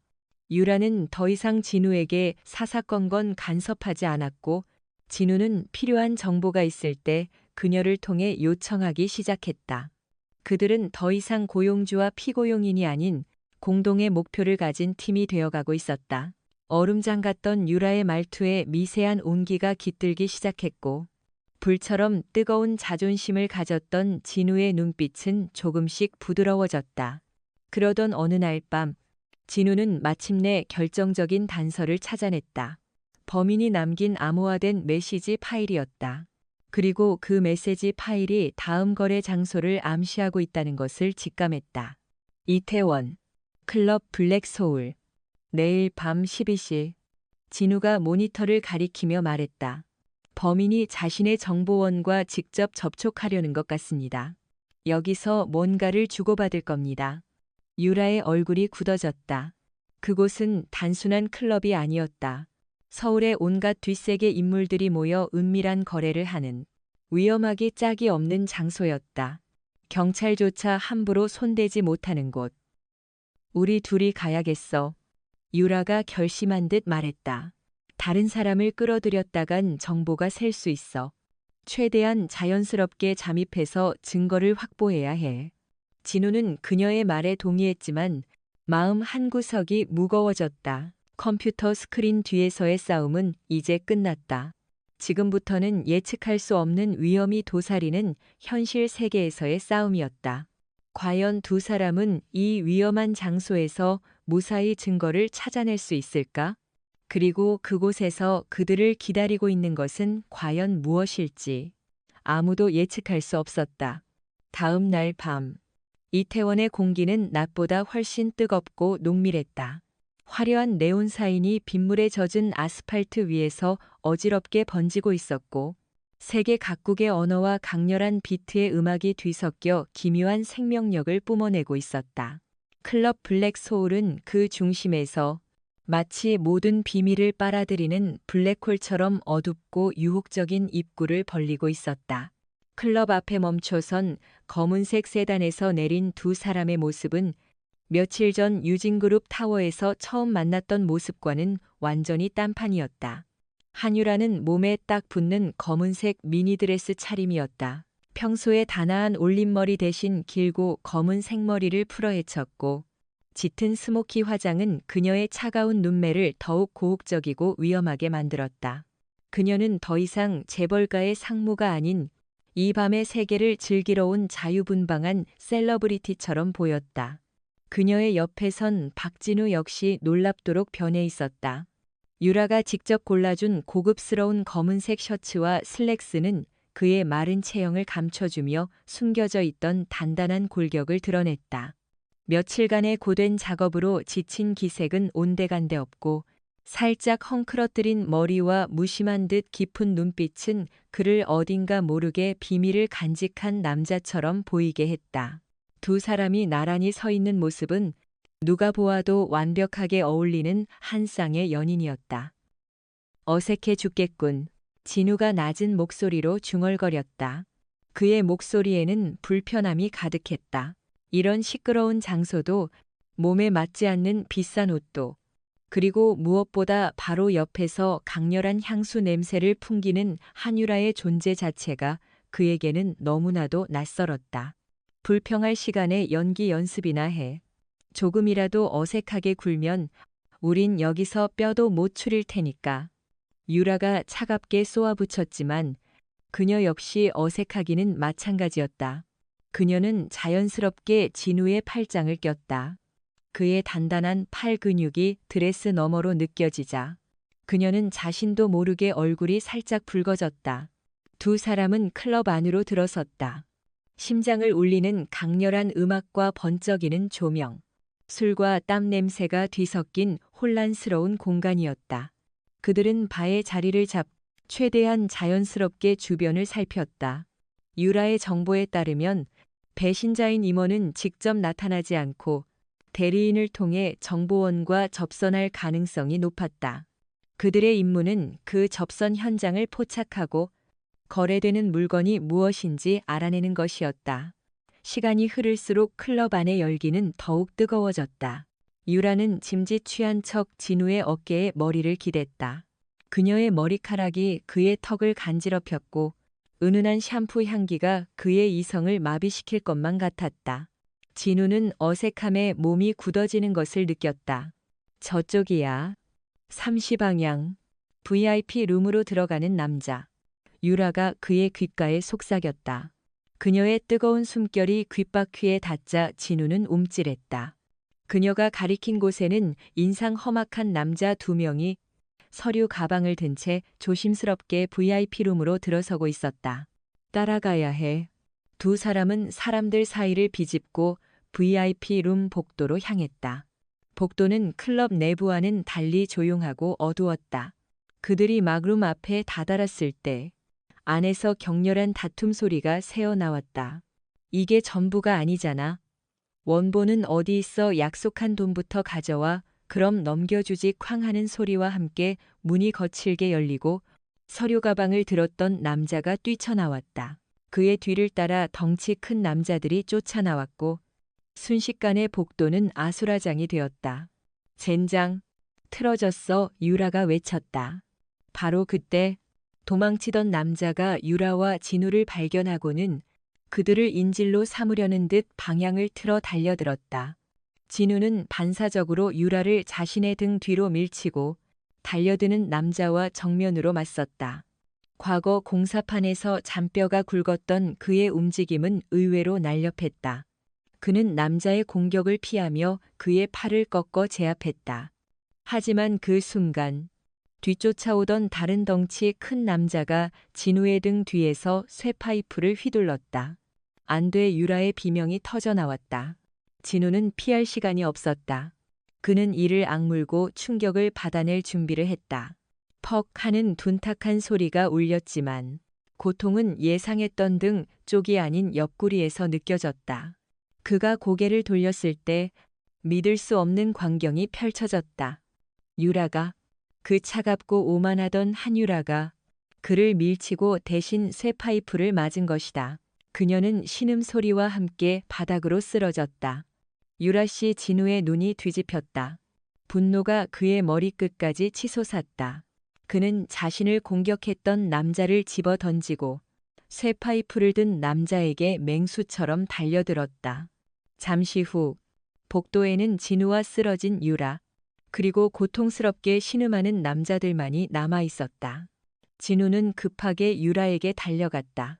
유라는 더 이상 진우에게 사사건건 간섭하지 않았고 진우는 필요한 정보가 있을 때 그녀를 통해 요청하기 시작했다. 그들은 더 이상 고용주와 피고용인이 아닌 공동의 목표를 가진 팀이 되어가고 있었다. 얼음장 같던 유라의 말투에 미세한 온기가 깃들기 시작했고 불처럼 뜨거운 자존심을 가졌던 진우의 눈빛은 조금씩 부드러워졌다. 그러던 어느 날 밤 진우는 마침내 결정적인 단서를 찾아냈다. 범인이 남긴 암호화된 메시지 파일이었다. 그리고 그 메시지 파일이 다음 거래 장소를 암시하고 있다는 것을 직감했다. 이태원, 클럽 블랙소울, 내일 밤 12시. 진우가 모니터를 가리키며 말했다. 범인이 자신의 정보원과 직접 접촉하려는 것 같습니다. 여기서 뭔가를 주고받을 겁니다. 유라의 얼굴이 굳어졌다. 그곳은 단순한 클럽이 아니었다. 서울의 온갖 뒷세계 인물들이 모여 은밀한 거래를 하는 위험하기 짝이 없는 장소였다. 경찰조차 함부로 손대지 못하는 곳. 우리 둘이 가야겠어. 유라가 결심한 듯 말했다. 다른 사람을 끌어들였다간 정보가 셀 수 있어. 최대한 자연스럽게 잠입해서 증거를 확보해야 해. 진우는 그녀의 말에 동의했지만 마음 한구석이 무거워졌다. 컴퓨터 스크린 뒤에서의 싸움은 이제 끝났다. 지금부터는 예측할 수 없는 위험이 도사리는 현실 세계에서의 싸움이었다. 과연 두 사람은 이 위험한 장소에서 무사히 증거를 찾아낼 수 있을까? 그리고 그곳에서 그들을 기다리고 있는 것은 과연 무엇일지 아무도 예측할 수 없었다. 다음 날 밤, 이태원의 공기는 낮보다 훨씬 뜨겁고 농밀했다. 화려한 네온 사인이 빗물에 젖은 아스팔트 위에서 어지럽게 번지고 있었고 세계 각국의 언어와 강렬한 비트의 음악이 뒤섞여 기묘한 생명력을 뿜어내고 있었다. 클럽 블랙 소울은 그 중심에서 마치 모든 비밀을 빨아들이는 블랙홀처럼 어둡고 유혹적인 입구를 벌리고 있었다. 클럽 앞에 멈춰선 검은색 세단에서 내린 두 사람의 모습은 며칠 전 유진그룹 타워에서 처음 만났던 모습과는 완전히 딴판이었다. 한유라는 몸에 딱 붙는 검은색 미니드레스 차림이었다. 평소에 단아한 올림머리 대신 길고 검은 생머리를 풀어헤쳤고 짙은 스모키 화장은 그녀의 차가운 눈매를 더욱 고혹적이고 위험하게 만들었다. 그녀는 더 이상 재벌가의 상무가 아닌 이 밤의 세계를 즐기러 온 자유분방한 셀러브리티처럼 보였다. 그녀의 옆에 선 박진우 역시 놀랍도록 변해 있었다. 유라가 직접 골라준 고급스러운 검은색 셔츠와 슬랙스는 그의 마른 체형을 감춰주며 숨겨져 있던 단단한 골격을 드러냈다. 며칠간의 고된 작업으로 지친 기색은 온데간데 없고 살짝 헝클어뜨린 머리와 무심한 듯 깊은 눈빛은 그를 어딘가 모르게 비밀을 간직한 남자처럼 보이게 했다. 두 사람이 나란히 서 있는 모습은 누가 보아도 완벽하게 어울리는 한 쌍의 연인이었다. 어색해 죽겠군. 진우가 낮은 목소리로 중얼거렸다. 그의 목소리에는 불편함이 가득했다. 이런 시끄러운 장소도 몸에 맞지 않는 비싼 옷도 그리고 무엇보다 바로 옆에서 강렬한 향수 냄새를 풍기는 한유라의 존재 자체가 그에게는 너무나도 낯설었다. 불평할 시간에 연기 연습이나 해. 조금이라도 어색하게 굴면 우린 여기서 뼈도 못 추릴 테니까. 유라가 차갑게 쏘아붙였지만 그녀 역시 어색하기는 마찬가지였다. 그녀는 자연스럽게 진우의 팔짱을 꼈다. 그의 단단한 팔 근육이 드레스 너머로 느껴지자 그녀는 자신도 모르게 얼굴이 살짝 붉어졌다. 두 사람은 클럽 안으로 들어섰다. 심장을 울리는 강렬한 음악과 번쩍이는 조명, 술과 땀 냄새가 뒤섞인 혼란스러운 공간이었다. 그들은 바의 자리를 잡 최대한 자연스럽게 주변을 살폈다. 유라의 정보에 따르면 배신자인 임원은 직접 나타나지 않고 대리인을 통해 정보원과 접선할 가능성이 높았다. 그들의 임무는 그 접선 현장을 포착하고 거래되는 물건이 무엇인지 알아내는 것이었다. 시간이 흐를수록 클럽 안의 열기는 더욱 뜨거워졌다. 유라는 짐짓 취한 척 진우의 어깨에 머리를 기댔다. 그녀의 머리카락이 그의 턱을 간지럽혔고 은은한 샴푸 향기가 그의 이성을 마비시킬 것만 같았다. 진우는 어색함에 몸이 굳어지는 것을 느꼈다. 저쪽이야. 3시 방향. VIP 룸으로 들어가는 남자. 유라가 그의 귓가에 속삭였다. 그녀의 뜨거운 숨결이 귓바퀴에 닿자 진우는 움찔했다. 그녀가 가리킨 곳에는 인상 험악한 남자 두 명이 서류 가방을 든 채 조심스럽게 VIP 룸으로 들어서고 있었다. 따라가야 해. 두 사람은 사람들 사이를 비집고 VIP 룸 복도로 향했다. 복도는 클럽 내부와는 달리 조용하고 어두웠다. 그들이 막 룸 앞에 다다랐을 때 안에서 격렬한 다툼 소리가 새어나왔다. 이게 전부가 아니잖아. 원본은 어디 있어. 약속한 돈부터 가져와. 그럼 넘겨주지. 쾅 하는 소리와 함께 문이 거칠게 열리고 서류 가방을 들었던 남자가 뛰쳐나왔다. 그의 뒤를 따라 덩치 큰 남자들이 쫓아나왔고 순식간에 복도는 아수라장이 되었다. 젠장, 틀어졌어. 유라가 외쳤다. 바로 그때 도망치던 남자가 유라와 진우를 발견하고는 그들을 인질로 삼으려는 듯 방향을 틀어 달려들었다. 진우는 반사적으로 유라를 자신의 등 뒤로 밀치고 달려드는 남자와 정면으로 맞섰다. 과거 공사판에서 잔뼈가 굵었던 그의 움직임은 의외로 날렵했다. 그는 남자의 공격을 피하며 그의 팔을 꺾어 제압했다. 하지만 그 순간 뒤쫓아오던 다른 덩치 큰 남자가 진우의 등 뒤에서 쇠파이프를 휘둘렀다. 안 돼. 유라의 비명이 터져나왔다. 진우는 피할 시간이 없었다. 그는 이를 악물고 충격을 받아낼 준비를 했다. 퍽 하는 둔탁한 소리가 울렸지만 고통은 예상했던 등 쪽이 아닌 옆구리에서 느껴졌다. 그가 고개를 돌렸을 때 믿을 수 없는 광경이 펼쳐졌다. 유라가, 그 차갑고 오만하던 한유라가 그를 밀치고 대신 쇠파이프를 맞은 것이다. 그녀는 신음소리와 함께 바닥으로 쓰러졌다. 유라 씨. 진우의 눈이 뒤집혔다. 분노가 그의 머리끝까지 치솟았다. 그는 자신을 공격했던 남자를 집어 던지고 쇠파이프를 든 남자에게 맹수처럼 달려들었다. 잠시 후 복도에는 진우와 쓰러진 유라, 그리고 고통스럽게 신음하는 남자들만이 남아 있었다. 진우는 급하게 유라에게 달려갔다.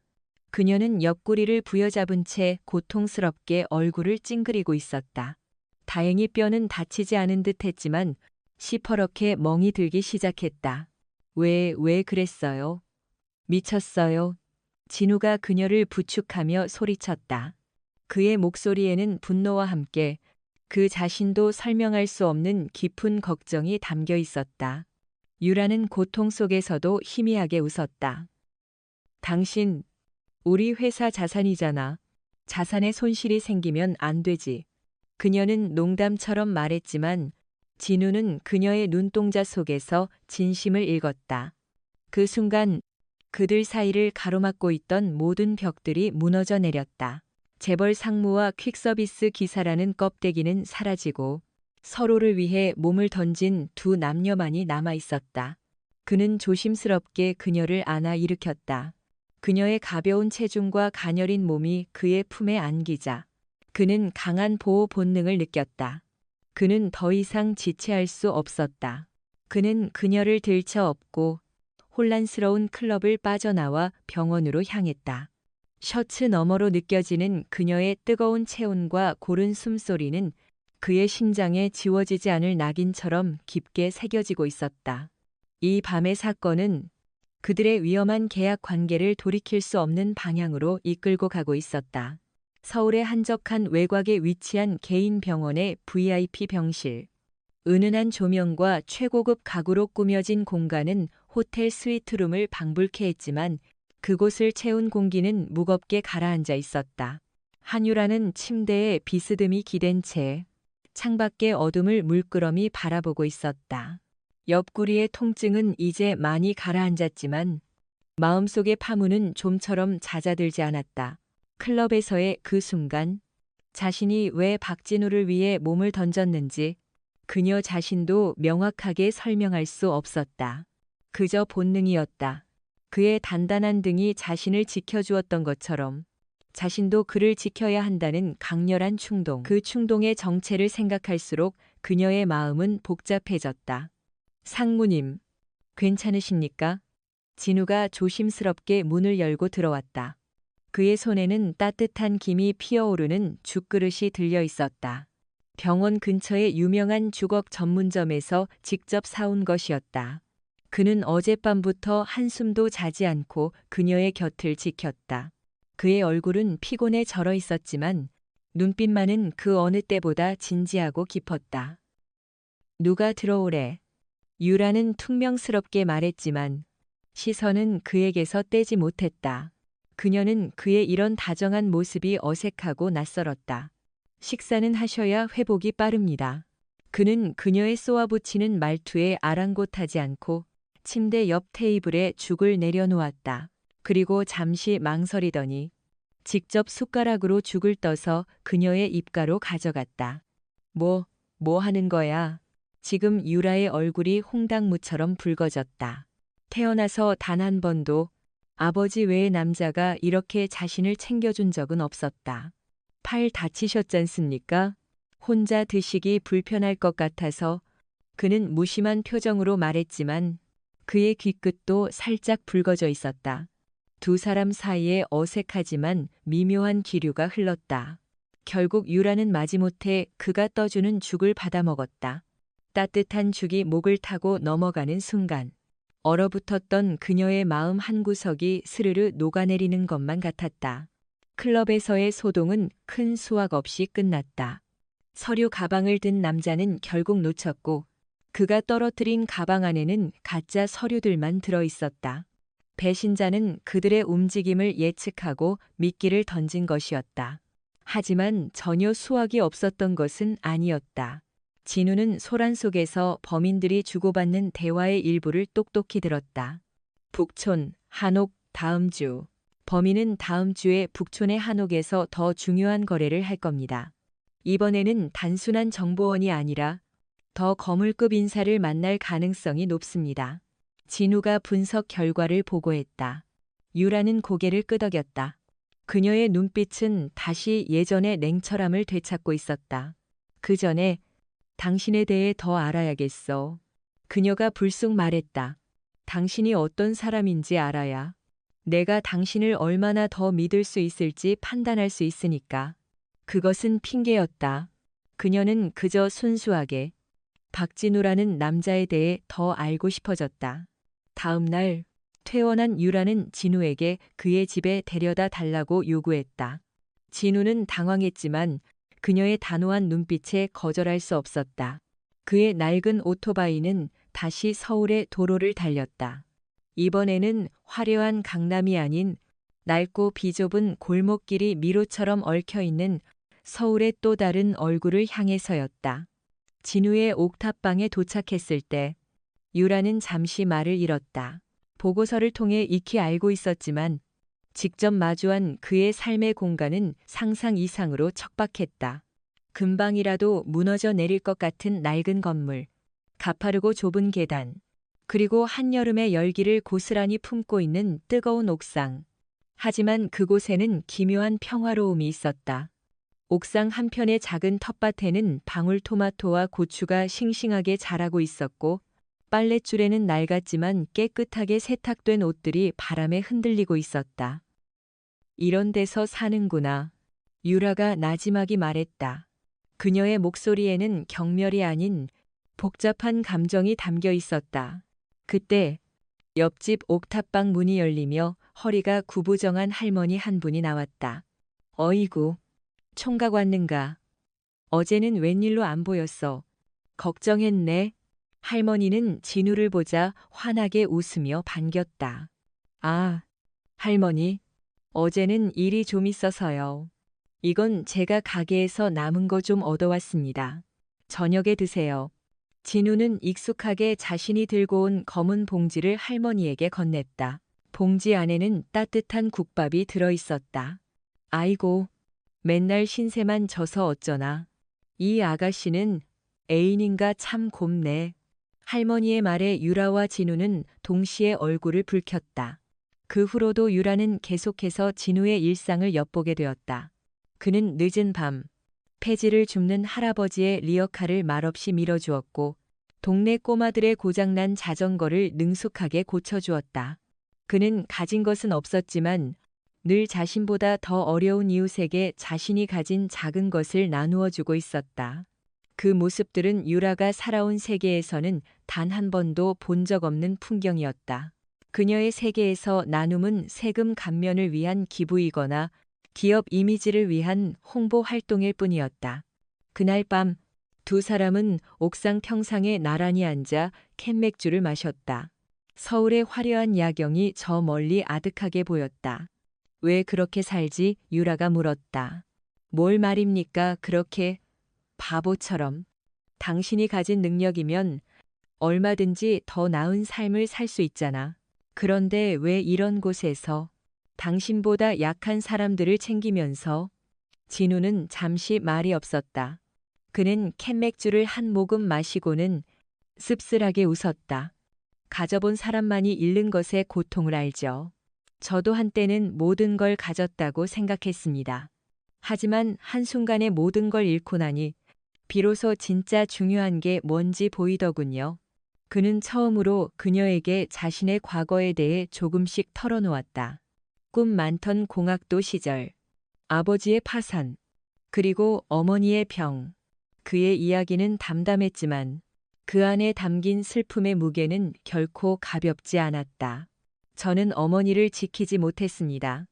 그녀는 옆구리를 부여잡은 채 고통스럽게 얼굴을 찡그리고 있었다. 다행히 뼈는 다치지 않은 듯 했지만 시퍼렇게 멍이 들기 시작했다. 왜 그랬어요? 미쳤어요. 진우가 그녀를 부축하며 소리쳤다. 그의 목소리에는 분노와 함께 그 자신도 설명할 수 없는 깊은 걱정이 담겨 있었다. 유라는 고통 속에서도 희미하게 웃었다. 당신, 우리 회사 자산이잖아. 자산에 손실이 생기면 안 되지. 그녀는 농담처럼 말했지만 진우는 그녀의 눈동자 속에서 진심을 읽었다. 그 순간 그들 사이를 가로막고 있던 모든 벽들이 무너져 내렸다. 재벌 상무와 퀵서비스 기사라는 껍데기는 사라지고 서로를 위해 몸을 던진 두 남녀만이 남아 있었다. 그는 조심스럽게 그녀를 안아 일으켰다. 그녀의 가벼운 체중과 가녀린 몸이 그의 품에 안기자 그는 강한 보호 본능을 느꼈다. 그는 더 이상 지체할 수 없었다. 그는 그녀를 들쳐업고 혼란스러운 클럽을 빠져나와 병원으로 향했다. 셔츠 너머로 느껴지는 그녀의 뜨거운 체온과 고른 숨소리는 그의 심장에 지워지지 않을 낙인처럼 깊게 새겨지고 있었다. 이 밤의 사건은 그들의 위험한 계약 관계를 돌이킬 수 없는 방향으로 이끌고 가고 있었다. 서울의 한적한 외곽에 위치한 개인 병원의 VIP 병실. 은은한 조명과 최고급 가구로 꾸며진 공간은 호텔 스위트룸을 방불케 했지만 그곳을 채운 공기는 무겁게 가라앉아 있었다. 한유라는 침대에 비스듬히 기댄 채 창밖의 어둠을 물끄러미 바라보고 있었다. 옆구리의 통증은 이제 많이 가라앉았지만 마음속의 파문은 좀처럼 잦아들지 않았다. 클럽에서의 그 순간 자신이 왜 박진우를 위해 몸을 던졌는지 그녀 자신도 명확하게 설명할 수 없었다. 그저 본능이었다. 그의 단단한 등이 자신을 지켜주었던 것처럼 자신도 그를 지켜야 한다는 강렬한 충동. 그 충동의 정체를 생각할수록 그녀의 마음은 복잡해졌다. 상무님, 괜찮으십니까? 진우가 조심스럽게 문을 열고 들어왔다. 그의 손에는 따뜻한 김이 피어오르는 죽그릇이 들려 있었다. 병원 근처의 유명한 주걱 전문점에서 직접 사온 것이었다. 그는 어젯밤부터 한숨도 자지 않고 그녀의 곁을 지켰다. 그의 얼굴은 피곤에 절어 있었지만 눈빛만은 그 어느 때보다 진지하고 깊었다. 누가 들어오래. 유라는 퉁명스럽게 말했지만 시선은 그에게서 떼지 못했다. 그녀는 그의 이런 다정한 모습이 어색하고 낯설었다. 식사는 하셔야 회복이 빠릅니다. 그는 그녀의 쏘아붙이는 말투에 아랑곳하지 않고 침대 옆 테이블에 죽을 내려놓았다. 그리고 잠시 망설이더니 직접 숟가락으로 죽을 떠서 그녀의 입가로 가져갔다. 뭐 하는 거야? 지금 유라의 얼굴이 홍당무처럼 붉어졌다. 태어나서 단 한 번도 아버지 외의 남자가 이렇게 자신을 챙겨준 적은 없었다. 팔 다치셨잖습니까? 혼자 드시기 불편할 것 같아서 그는 무심한 표정으로 말했지만 그의 귀끝도 살짝 붉어져 있었다. 두 사람 사이에 어색하지만 미묘한 기류가 흘렀다. 결국 유라는 마지못해 그가 떠주는 죽을 받아먹었다. 따뜻한 죽이 목을 타고 넘어가는 순간 얼어붙었던 그녀의 마음 한구석이 스르르 녹아내리는 것만 같았다. 클럽에서의 소동은 큰 수확 없이 끝났다. 서류 가방을 든 남자는 결국 놓쳤고 그가 떨어뜨린 가방 안에는 가짜 서류들만 들어 있었다. 배신자는 그들의 움직임을 예측하고 미끼를 던진 것이었다. 하지만 전혀 수확이 없었던 것은 아니었다. 진우는 소란 속에서 범인들이 주고받는 대화의 일부를 똑똑히 들었다. 북촌, 한옥, 다음 주. 범인은 다음 주에 북촌의 한옥에서 더 중요한 거래를 할 겁니다. 이번에는 단순한 정보원이 아니라 더 거물급 인사를 만날 가능성이 높습니다. 진우가 분석 결과를 보고했다. 유라는 고개를 끄덕였다. 그녀의 눈빛은 다시 예전의 냉철함을 되찾고 있었다. 그 전에 당신에 대해 더 알아야겠어. 그녀가 불쑥 말했다. 당신이 어떤 사람인지 알아야 내가 당신을 얼마나 더 믿을 수 있을지 판단할 수 있으니까. 그것은 핑계였다. 그녀는 그저 순수하게 박진우라는 남자에 대해 더 알고 싶어졌다. 다음 날 퇴원한 유라는 진우에게 그의 집에 데려다 달라고 요구했다. 진우는 당황했지만 그녀의 단호한 눈빛에 거절할 수 없었다. 그의 낡은 오토바이는 다시 서울의 도로를 달렸다. 이번에는 화려한 강남이 아닌 낡고 비좁은 골목길이 미로처럼 얽혀있는 서울의 또 다른 얼굴을 향해서였다. 진우의 옥탑방에 도착했을 때 유라는 잠시 말을 잃었다. 보고서를 통해 익히 알고 있었지만 직접 마주한 그의 삶의 공간은 상상 이상으로 척박했다. 금방이라도 무너져 내릴 것 같은 낡은 건물, 가파르고 좁은 계단, 그리고 한여름의 열기를 고스란히 품고 있는 뜨거운 옥상. 하지만 그곳에는 기묘한 평화로움이 있었다. 옥상 한편의 작은 텃밭에는 방울토마토와 고추가 싱싱하게 자라고 있었고 빨랫줄에는 낡았지만 깨끗하게 세탁된 옷들이 바람에 흔들리고 있었다. 이런 데서 사는구나. 유라가 나지막이 말했다. 그녀의 목소리에는 경멸이 아닌 복잡한 감정이 담겨 있었다. 그때 옆집 옥탑방 문이 열리며 허리가 구부정한 할머니 한 분이 나왔다. 어이구, 총각 왔는가? 어제는 웬일로 안 보였어. 걱정했네. 할머니는 진우를 보자 환하게 웃으며 반겼다. 아, 할머니, 어제는 일이 좀 있어서요. 이건 제가 가게에서 남은 거 좀 얻어왔습니다. 저녁에 드세요. 진우는 익숙하게 자신이 들고 온 검은 봉지를 할머니에게 건넸다. 봉지 안에는 따뜻한 국밥이 들어 있었다. 아이고, 맨날 신세만 져서 어쩌나. 이 아가씨는 애인인가 참 곱네. 할머니의 말에 유라와 진우는 동시에 얼굴을 붉혔다. 그 후로도 유라는 계속해서 진우의 일상을 엿보게 되었다. 그는 늦은 밤, 폐지를 줍는 할아버지의 리어카를 말없이 밀어주었고 동네 꼬마들의 고장난 자전거를 능숙하게 고쳐주었다. 그는 가진 것은 없었지만 늘 자신보다 더 어려운 이웃에게 자신이 가진 작은 것을 나누어 주고 있었다. 그 모습들은 유라가 살아온 세계에서는 단 한 번도 본 적 없는 풍경이었다. 그녀의 세계에서 나눔은 세금 감면을 위한 기부이거나 기업 이미지를 위한 홍보 활동일 뿐이었다. 그날 밤 두 사람은 옥상 평상에 나란히 앉아 캔맥주를 마셨다. 서울의 화려한 야경이 저 멀리 아득하게 보였다. 왜 그렇게 살지? 유라가 물었다. 뭘 말입니까? 그렇게 바보처럼. 당신이 가진 능력이면 얼마든지 더 나은 삶을 살 수 있잖아. 그런데 왜 이런 곳에서 당신보다 약한 사람들을 챙기면서? 진우는 잠시 말이 없었다. 그는 캔맥주를 한 모금 마시고는 씁쓸하게 웃었다. 가져본 사람만이 잃는 것의 고통을 알죠. 저도 한때는 모든 걸 가졌다고 생각했습니다. 하지만 한순간에 모든 걸 잃고 나니 비로소 진짜 중요한 게 뭔지 보이더군요. 그는 처음으로 그녀에게 자신의 과거에 대해 조금씩 털어놓았다. 꿈 많던 공학도 시절, 아버지의 파산, 그리고 어머니의 병. 그의 이야기는 담담했지만 그 안에 담긴 슬픔의 무게는 결코 가볍지 않았다. 저는 어머니를 지키지 못했습니다.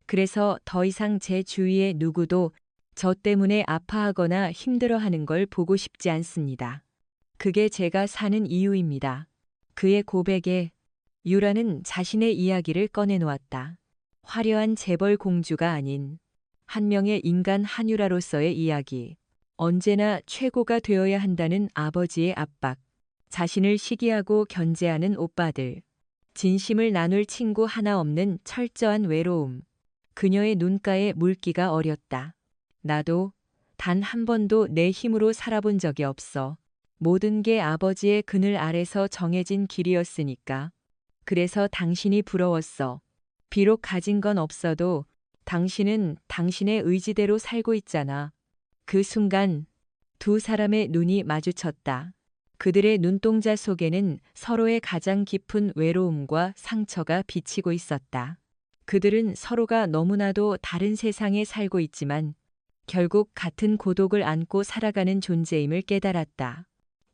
그래서 더 이상 제 주위의 누구도 저 때문에 아파하거나 힘들어하는 걸 보고 싶지 않습니다. 그게 제가 사는 이유입니다. 그의 고백에 유라는 자신의 이야기를 꺼내놓았다. 화려한 재벌 공주가 아닌 한 명의 인간 한유라로서의 이야기. 언제나 최고가 되어야 한다는 아버지의 압박. 자신을 시기하고 견제하는 오빠들. 진심을 나눌 친구 하나 없는 철저한 외로움. 그녀의 눈가에 물기가 어렸다. 나도 단 한 번도 내 힘으로 살아본 적이 없어. 모든 게 아버지의 그늘 아래서 정해진 길이었으니까. 그래서 당신이 부러웠어. 비록 가진 건 없어도 당신은 당신의 의지대로 살고 있잖아. 그 순간 두 사람의 눈이 마주쳤다. 그들의 눈동자 속에는 서로의 가장 깊은 외로움과 상처가 비치고 있었다. 그들은 서로가 너무나도 다른 세상에 살고 있지만 결국 같은 고독을 안고 살아가는 존재임을 깨달았다.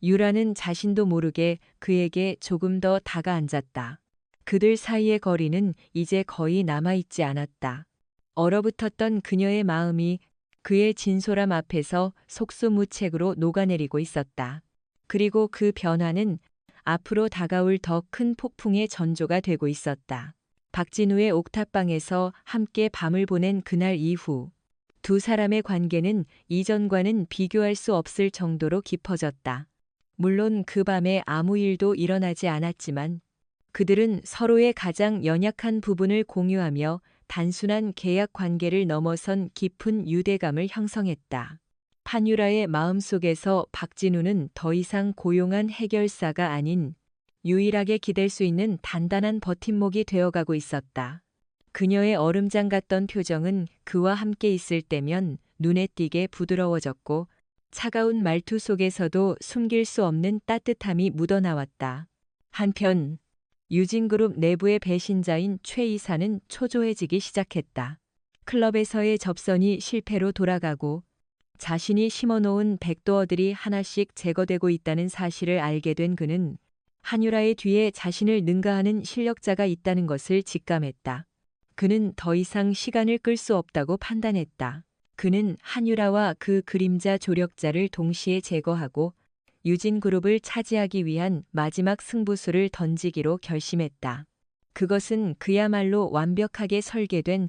유라는 자신도 모르게 그에게 조금 더 다가앉았다. 그들 사이의 거리는 이제 거의 남아있지 않았다. 얼어붙었던 그녀의 마음이 그의 진솔함 앞에서 속수무책으로 녹아내리고 있었다. 그리고 그 변화는 앞으로 다가올 더 큰 폭풍의 전조가 되고 있었다. 박진우의 옥탑방에서 함께 밤을 보낸 그날 이후 두 사람의 관계는 이전과는 비교할 수 없을 정도로 깊어졌다. 물론 그 밤에 아무 일도 일어나지 않았지만 그들은 서로의 가장 연약한 부분을 공유하며 단순한 계약 관계를 넘어선 깊은 유대감을 형성했다. 판유라의 마음속에서 박진우는 더 이상 고용한 해결사가 아닌 유일하게 기댈 수 있는 단단한 버팀목이 되어가고 있었다. 그녀의 얼음장 같던 표정은 그와 함께 있을 때면 눈에 띄게 부드러워졌고 차가운 말투 속에서도 숨길 수 없는 따뜻함이 묻어나왔다. 한편 유진그룹 내부의 배신자인 최 이사는 초조해지기 시작했다. 클럽에서의 접선이 실패로 돌아가고 자신이 심어놓은 백도어들이 하나씩 제거되고 있다는 사실을 알게 된 그는 한유라의 뒤에 자신을 능가하는 실력자가 있다는 것을 직감했다. 그는 더 이상 시간을 끌 수 없다고 판단했다. 그는 한유라와 그 그림자 조력자를 동시에 제거하고 유진그룹을 차지하기 위한 마지막 승부수를 던지기로 결심했다. 그것은 그야말로 완벽하게 설계된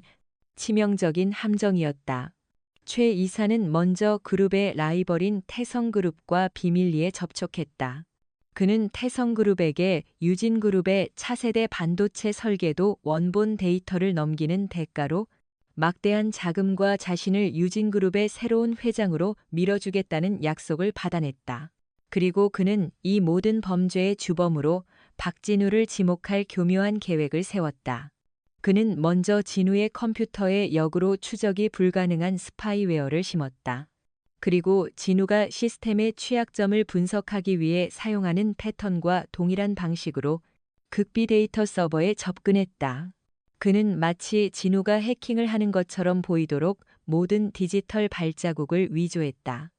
치명적인 함정이었다. 최 이사는 먼저 그룹의 라이벌인 태성그룹과 비밀리에 접촉했다. 그는 태성그룹에게 유진그룹의 차세대 반도체 설계도 원본 데이터를 넘기는 대가로 막대한 자금과 자신을 유진그룹의 새로운 회장으로 밀어주겠다는 약속을 받아냈다. 그리고 그는 이 모든 범죄의 주범으로 박진우를 지목할 교묘한 계획을 세웠다. 그는 먼저 진우의 컴퓨터에 역으로 추적이 불가능한 스파이웨어를 심었다. 그리고 진우가 시스템의 취약점을 분석하기 위해 사용하는 패턴과 동일한 방식으로 극비데이터 서버에 접근했다. 그는 마치 진우가 해킹을 하는 것처럼 보이도록 모든 디지털 발자국을 위조했다.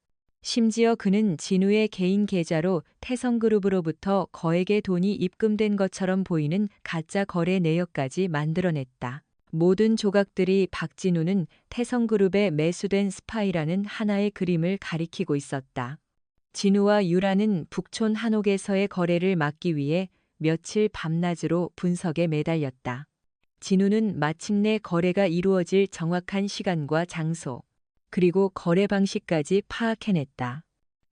심지어 그는 진우의 개인 계좌로 태성그룹으로부터 거액의 돈이 입금된 것처럼 보이는 가짜 거래 내역까지 만들어냈다. 모든 조각들이 박진우는 태성그룹에 매수된 스파이라는 하나의 그림을 가리키고 있었다. 진우와 유라는 북촌 한옥에서의 거래를 막기 위해 며칠 밤낮으로 분석에 매달렸다. 진우는 마침내 거래가 이루어질 정확한 시간과 장소, 그리고 거래 방식까지 파악해냈다.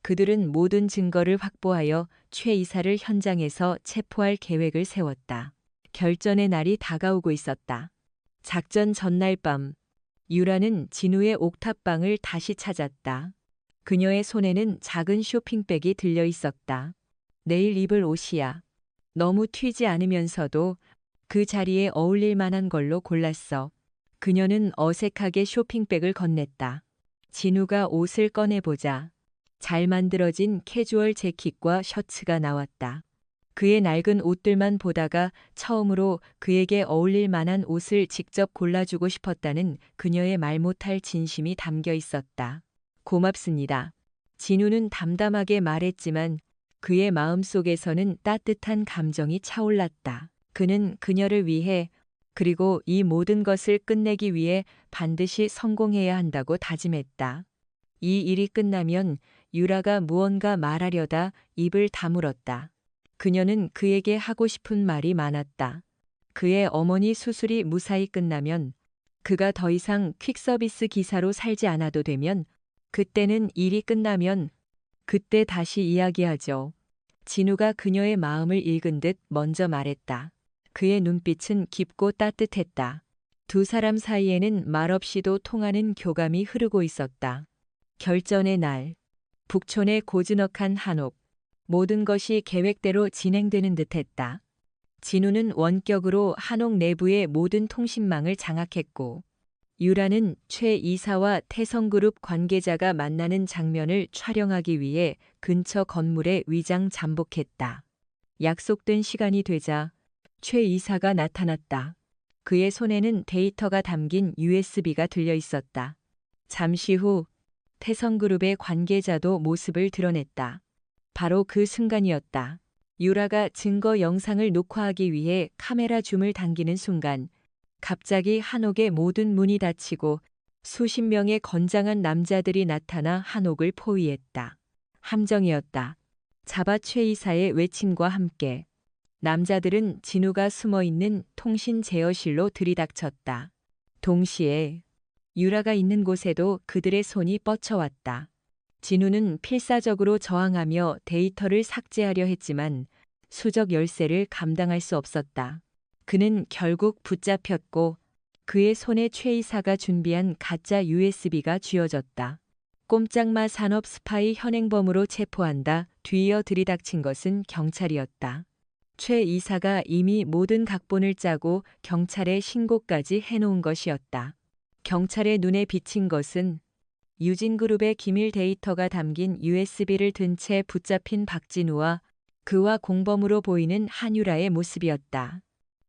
그들은 모든 증거를 확보하여 최 이사를 현장에서 체포할 계획을 세웠다. 결전의 날이 다가오고 있었다. 작전 전날 밤, 유라는 진우의 옥탑방을 다시 찾았다. 그녀의 손에는 작은 쇼핑백이 들려 있었다. 내일 입을 옷이야. 너무 튀지 않으면서도 그 자리에 어울릴 만한 걸로 골랐어. 그녀는 어색하게 쇼핑백을 건넸다. 진우가 옷을 꺼내보자. 잘 만들어진 캐주얼 재킷과 셔츠가 나왔다. 그의 낡은 옷들만 보다가 처음으로 그에게 어울릴 만한 옷을 직접 골라주고 싶었다는 그녀의 말 못할 진심이 담겨 있었다. 고맙습니다. 진우는 담담하게 말했지만 그의 마음속에서는 따뜻한 감정이 차올랐다. 그는 그녀를 위해 그리고 이 모든 것을 끝내기 위해 반드시 성공해야 한다고 다짐했다. 이 일이 끝나면 유라가 무언가 말하려다 입을 다물었다. 그녀는 그에게 하고 싶은 말이 많았다. 그의 어머니 수술이 무사히 끝나면, 그가 더 이상 퀵서비스 기사로 살지 않아도 되면, 그때는 일이 끝나면 그때 다시 이야기하죠. 진우가 그녀의 마음을 읽은 듯 먼저 말했다. 그의 눈빛은 깊고 따뜻했다. 두 사람 사이에는 말없이도 통하는 교감이 흐르고 있었다. 결전의 날, 북촌의 고즈넉한 한옥, 모든 것이 계획대로 진행되는 듯했다. 진우는 원격으로 한옥 내부의 모든 통신망을 장악했고 유라는 최 이사와 태성그룹 관계자가 만나는 장면을 촬영하기 위해 근처 건물에 위장 잠복했다. 약속된 시간이 되자 최 이사가 나타났다. 그의 손에는 데이터가 담긴 USB가 들려 있었다. 잠시 후 태성그룹의 관계자도 모습을 드러냈다. 바로 그 순간이었다. 유라가 증거 영상을 녹화하기 위해 카메라 줌을 당기는 순간 갑자기 한옥의 모든 문이 닫히고 수십 명의 건장한 남자들이 나타나 한옥을 포위했다. 함정이었다. 잡아 최 이사의 외침과 함께 남자들은 진우가 숨어있는 통신 제어실로 들이닥쳤다. 동시에 유라가 있는 곳에도 그들의 손이 뻗쳐왔다. 진우는 필사적으로 저항하며 데이터를 삭제하려 했지만 수적 열쇠를 감당할 수 없었다. 그는 결국 붙잡혔고 그의 손에 최 이사가 준비한 가짜 USB가 쥐어졌다. 꼼짝마 산업 스파이 현행범으로 체포한다. 뒤이어 들이닥친 것은 경찰이었다. 최 이사가 이미 모든 각본을 짜고 경찰에 신고까지 해놓은 것이었다. 경찰의 눈에 비친 것은 유진그룹의 기밀 데이터가 담긴 USB를 든 채 붙잡힌 박진우와 그와 공범으로 보이는 한유라의 모습이었다.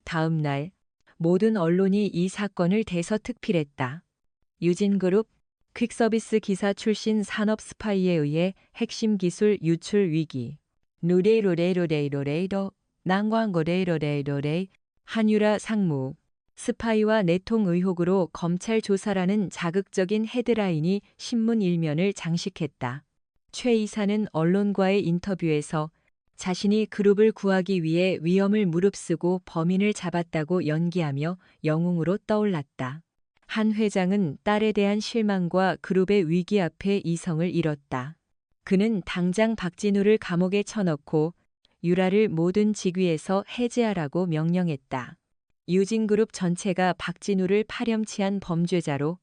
다음 날 모든 언론이 이 사건을 대서특필했다. 유진그룹 퀵서비스 기사 출신 산업 스파이에 의해 핵심 기술 유출 위기. 누레로레로레로레이로 난광고레로레로레 한유라 상무 스파이와 내통 의혹으로 검찰 조사라는 자극적인 헤드라인이 신문 일면을 장식했다. 최 이사는 언론과의 인터뷰에서 자신이 그룹을 구하기 위해 위험을 무릅쓰고 범인을 잡았다고 연기하며 영웅으로 떠올랐다. 한 회장은 딸에 대한 실망과 그룹의 위기 앞에 이성을 잃었다. 그는 당장 박진우를 감옥에 쳐넣고 유라를 모든 직위에서 해제하라고 명령했다. 유진그룹 전체가 박진우를 파렴치한 범죄자로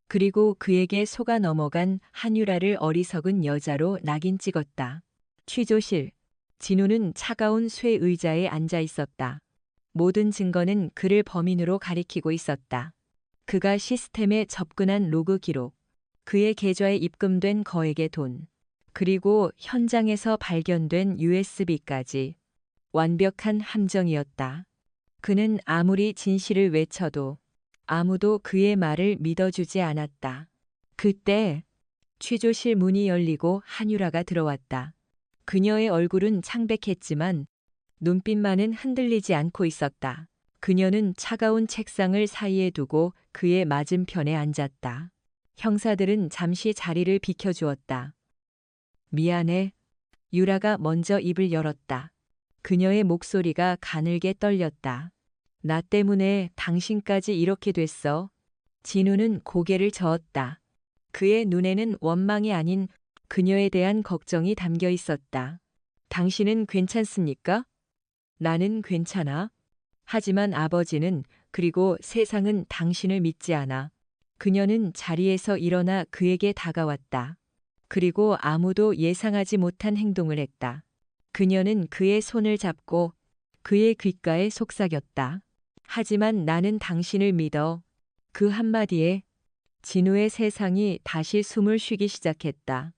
그리고 그에게 속아 넘어간 한유라를 어리석은 여자로 낙인 찍었다. 취조실. 진우는 차가운 쇠 의자에 앉아 있었다. 모든 증거는 그를 범인으로 가리키고 있었다. 그가 시스템에 접근한 로그 기록, 그의 계좌에 입금된 거액의 돈, 그리고 현장에서 발견된 USB까지 완벽한 함정이었다. 그는 아무리 진실을 외쳐도 아무도 그의 말을 믿어주지 않았다. 그때 취조실 문이 열리고 한유라가 들어왔다. 그녀의 얼굴은 창백했지만 눈빛만은 흔들리지 않고 있었다. 그녀는 차가운 책상을 사이에 두고 그의 맞은편에 앉았다. 형사들은 잠시 자리를 비켜주었다. 미안해. 유라가 먼저 입을 열었다. 그녀의 목소리가 가늘게 떨렸다. 나 때문에 당신까지 이렇게 됐어. 진우는 고개를 저었다. 그의 눈에는 원망이 아닌 그녀에 대한 걱정이 담겨 있었다. 당신은 괜찮습니까? 나는 괜찮아. 하지만 아버지는 그리고 세상은 당신을 믿지 않아. 그녀는 자리에서 일어나 그에게 다가왔다. 그리고 아무도 예상하지 못한 행동을 했다. 그녀는 그의 손을 잡고 그의 귓가에 속삭였다. 하지만 나는 당신을 믿어. 그 한마디에 진우의 세상이 다시 숨을 쉬기 시작했다.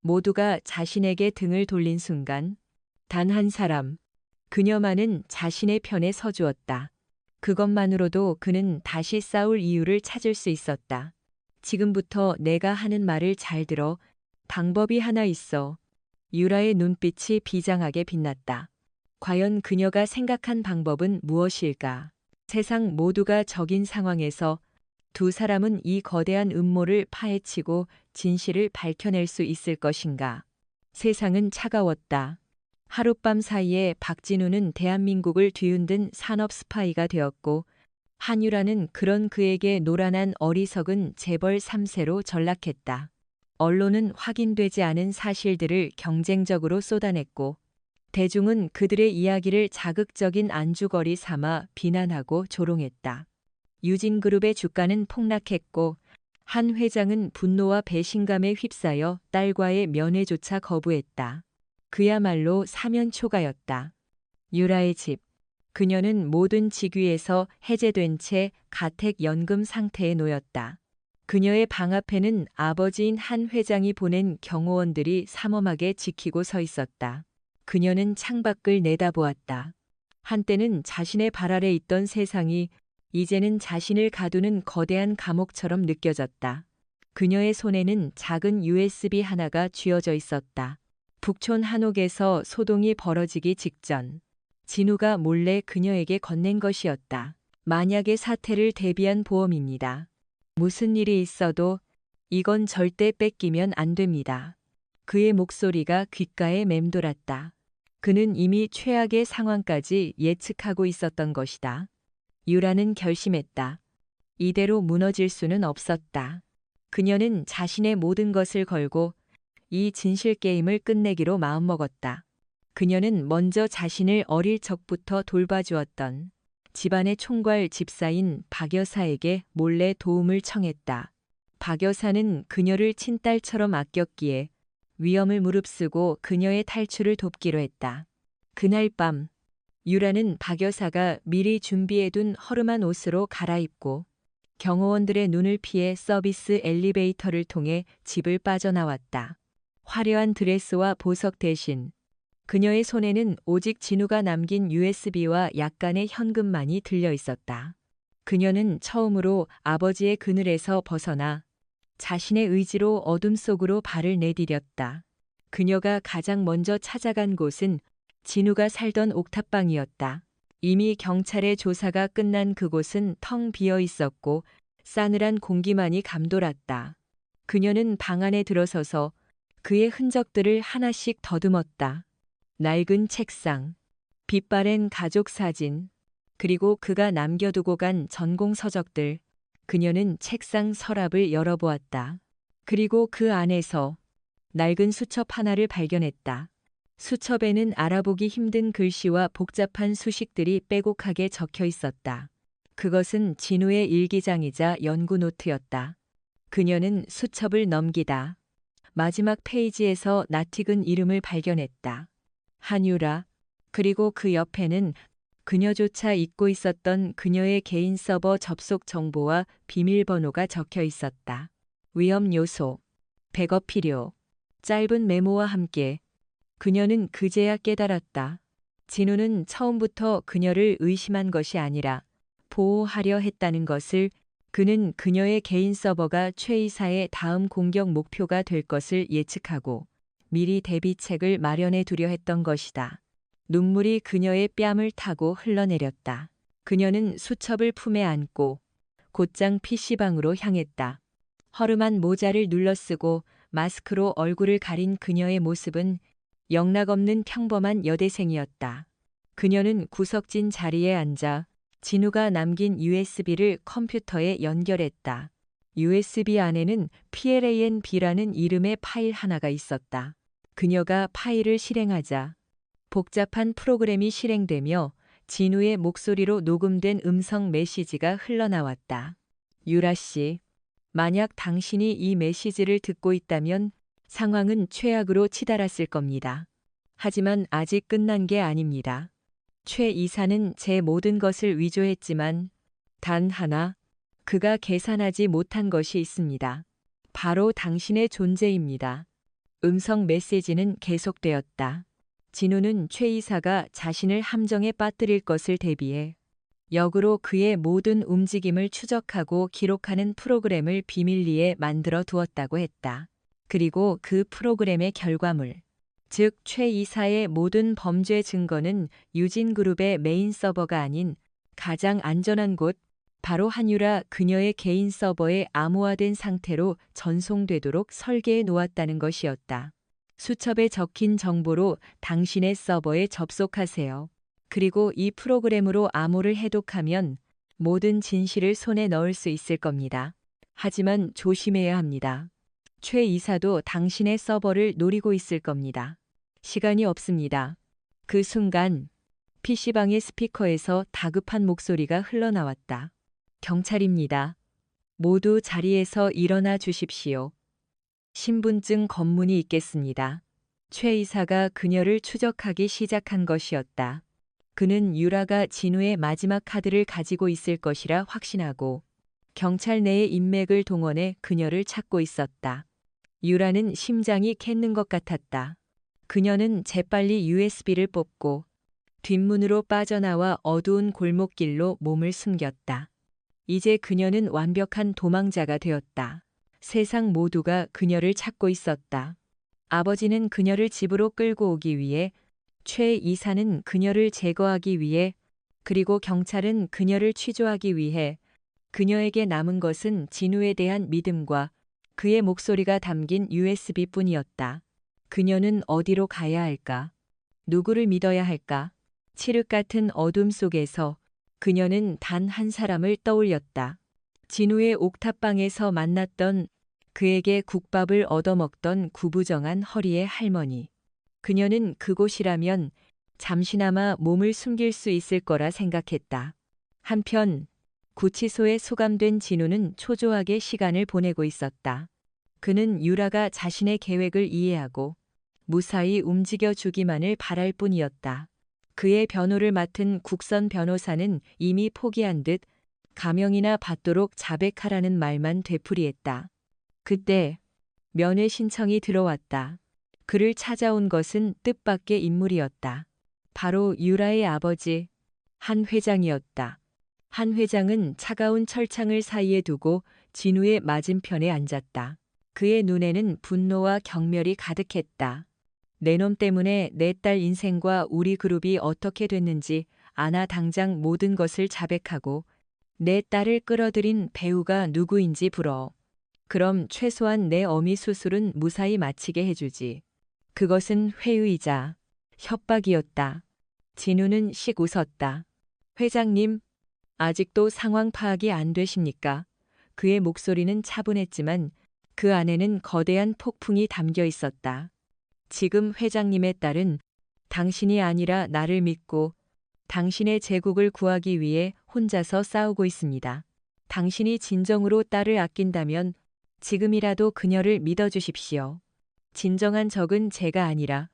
모두가 자신에게 등을 돌린 순간 단 한 사람, 그녀만은 자신의 편에 서주었다. 그것만으로도 그는 다시 싸울 이유를 찾을 수 있었다. 지금부터 내가 하는 말을 잘 들어. 방법이 하나 있어. 유라의 눈빛이 비장하게 빛났다. 과연 그녀가 생각한 방법은 무엇일까? 세상 모두가 적인 상황에서 두 사람은 이 거대한 음모를 파헤치고 진실을 밝혀낼 수 있을 것인가? 세상은 차가웠다. 하룻밤 사이에 박진우는 대한민국을 뒤흔든 산업 스파이가 되었고 한유라는 그런 그에게 노란한 어리석은 재벌 3세로 전락했다. 언론은 확인되지 않은 사실들을 경쟁적으로 쏟아냈고 대중은 그들의 이야기를 자극적인 안주거리 삼아 비난하고 조롱했다. 유진그룹의 주가는 폭락했고 한 회장은 분노와 배신감에 휩싸여 딸과의 면회조차 거부했다. 그야말로 사면초가였다. 유라의 집. 그녀는 모든 직위에서 해제된 채 가택연금 상태에 놓였다. 그녀의 방 앞에는 아버지인 한 회장이 보낸 경호원들이 삼엄하게 지키고 서 있었다. 그녀는 창밖을 내다보았다. 한때는 자신의 발 아래 있던 세상이 이제는 자신을 가두는 거대한 감옥처럼 느껴졌다. 그녀의 손에는 작은 USB 하나가 쥐어져 있었다. 북촌 한옥에서 소동이 벌어지기 직전 진우가 몰래 그녀에게 건넨 것이었다. 만약의 사태를 대비한 보험입니다. 무슨 일이 있어도 이건 절대 뺏기면 안 됩니다. 그의 목소리가 귓가에 맴돌았다. 그는 이미 최악의 상황까지 예측하고 있었던 것이다. 유라는 결심했다. 이대로 무너질 수는 없었다. 그녀는 자신의 모든 것을 걸고 이 진실 게임을 끝내기로 마음먹었다. 그녀는 먼저 자신을 어릴 적부터 돌봐주었던 집안의 총괄 집사인 박 여사에게 몰래 도움을 청했다. 박 여사는 그녀를 친딸처럼 아꼈기에 위험을 무릅쓰고 그녀의 탈출을 돕기로 했다. 그날 밤 유라는 박 여사가 미리 준비해둔 허름한 옷으로 갈아입고 경호원들의 눈을 피해 서비스 엘리베이터를 통해 집을 빠져나왔다. 화려한 드레스와 보석 대신 그녀의 손에는 오직 진우가 남긴 USB와 약간의 현금만이 들려 있었다. 그녀는 처음으로 아버지의 그늘에서 벗어나 자신의 의지로 어둠 속으로 발을 내디뎠다. 그녀가 가장 먼저 찾아간 곳은 진우가 살던 옥탑방이었다. 이미 경찰의 조사가 끝난 그곳은 텅 비어 있었고 싸늘한 공기만이 감돌았다. 그녀는 방 안에 들어서서 그의 흔적들을 하나씩 더듬었다. 낡은 책상, 빛바랜 가족 사진, 그리고 그가 남겨두고 간 전공 서적들. 그녀는 책상 서랍을 열어보았다. 그리고 그 안에서 낡은 수첩 하나를 발견했다. 수첩에는 알아보기 힘든 글씨와 복잡한 수식들이 빼곡하게 적혀 있었다. 그것은 진우의 일기장이자 연구 노트였다. 그녀는 수첩을 넘기다 마지막 페이지에서 낯익은 이름을 발견했다. 한유라. 그리고 그 옆에는 그녀조차 잊고 있었던 그녀의 개인 서버 접속 정보와 비밀번호가 적혀 있었다. 위험 요소, 백업 필요, 짧은 메모와 함께 그녀는 그제야 깨달았다. 진우는 처음부터 그녀를 의심한 것이 아니라 보호하려 했다는 것을. 그는 그녀의 개인 서버가 최 이사의 다음 공격 목표가 될 것을 예측하고 미리 대비책을 마련해 두려 했던 것이다. 눈물이 그녀의 뺨을 타고 흘러내렸다. 그녀는 수첩을 품에 안고 곧장 PC방으로 향했다. 허름한 모자를 눌러쓰고 마스크로 얼굴을 가린 그녀의 모습은 영락없는 평범한 여대생이었다. 그녀는 구석진 자리에 앉아 진우가 남긴 USB를 컴퓨터에 연결했다. USB 안에는 PLANB라는 이름의 파일 하나가 있었다. 그녀가 파일을 실행하자 복잡한 프로그램이 실행되며 진우의 목소리로 녹음된 음성 메시지가 흘러나왔다. 유라 씨, 만약 당신이 이 메시지를 듣고 있다면 상황은 최악으로 치달았을 겁니다. 하지만 아직 끝난 게 아닙니다. 최 이사는 제 모든 것을 위조했지만 단 하나 그가 계산하지 못한 것이 있습니다. 바로 당신의 존재입니다. 음성 메시지는 계속되었다. 진우는 최 이사가 자신을 함정에 빠뜨릴 것을 대비해 역으로 그의 모든 움직임을 추적하고 기록하는 프로그램을 비밀리에 만들어 두었다고 했다. 그리고 그 프로그램의 결과물, 즉 최 이사의 모든 범죄 증거는 유진그룹의 메인 서버가 아닌 가장 안전한 곳, 바로 한유라 그녀의 개인 서버에 암호화된 상태로 전송되도록 설계해 놓았다는 것이었다. 수첩에 적힌 정보로 당신의 서버에 접속하세요. 그리고 이 프로그램으로 암호를 해독하면 모든 진실을 손에 넣을 수 있을 겁니다. 하지만 조심해야 합니다. 최 이사도 당신의 서버를 노리고 있을 겁니다. 시간이 없습니다. 그 순간 PC방의 스피커에서 다급한 목소리가 흘러나왔다. 경찰입니다. 모두 자리에서 일어나 주십시오. 신분증 검문이 있겠습니다. 최 이사가 그녀를 추적하기 시작한 것이었다. 그는 유라가 진우의 마지막 카드를 가지고 있을 것이라 확신하고 경찰 내의 인맥을 동원해 그녀를 찾고 있었다. 유라는 심장이 캤는 것 같았다. 그녀는 재빨리 USB를 뽑고 뒷문으로 빠져나와 어두운 골목길로 몸을 숨겼다. 이제 그녀는 완벽한 도망자가 되었다. 세상 모두가 그녀를 찾고 있었다. 아버지는 그녀를 집으로 끌고 오기 위해, 최 이사는 그녀를 제거하기 위해, 그리고 경찰은 그녀를 취조하기 위해 그녀에게 남은 것은 진우에 대한 믿음과 그의 목소리가 담긴 USB뿐이었다. 그녀는 어디로 가야 할까? 누구를 믿어야 할까? 칠흑 같은 어둠 속에서 그녀는 단 한 사람을 떠올렸다. 진우의 옥탑방에서 만났던 그에게 국밥을 얻어먹던 구부정한 허리의 할머니. 그녀는 그곳이라면 잠시나마 몸을 숨길 수 있을 거라 생각했다. 한편 구치소에 소감된 진우는 초조하게 시간을 보내고 있었다. 그는 유라가 자신의 계획을 이해하고 무사히 움직여 주기만을 바랄 뿐이었다. 그의 변호를 맡은 국선 변호사는 이미 포기한 듯 가명이나 받도록 자백하라는 말만 되풀이했다. 그때 면회 신청이 들어왔다. 그를 찾아온 것은 뜻밖의 인물이었다. 바로 유라의 아버지, 한 회장이었다. 한 회장은 차가운 철창을 사이에 두고 진우의 맞은편에 앉았다. 그의 눈에는 분노와 경멸이 가득했다. 내 놈 때문에 내 딸 인생과 우리 그룹이 어떻게 됐는지 아나 당장 모든 것을 자백하고 내 딸을 끌어들인 배우가 누구인지 불어. 그럼 최소한 내 어미 수술은 무사히 마치게 해주지. 그것은 회유이자 협박이었다. 진우는 씩 웃었다. 회장님, 아직도 상황 파악이 안 되십니까? 그의 목소리는 차분했지만 그 안에는 거대한 폭풍이 담겨 있었다. 지금 회장님의 딸은 당신이 아니라 나를 믿고 당신의 제국을 구하기 위해 혼자서 싸우고 있습니다. 당신이 진정으로 딸을 아낀다면 지금이라도 그녀를 믿어주십시오. 진정한 적은 제가 아니라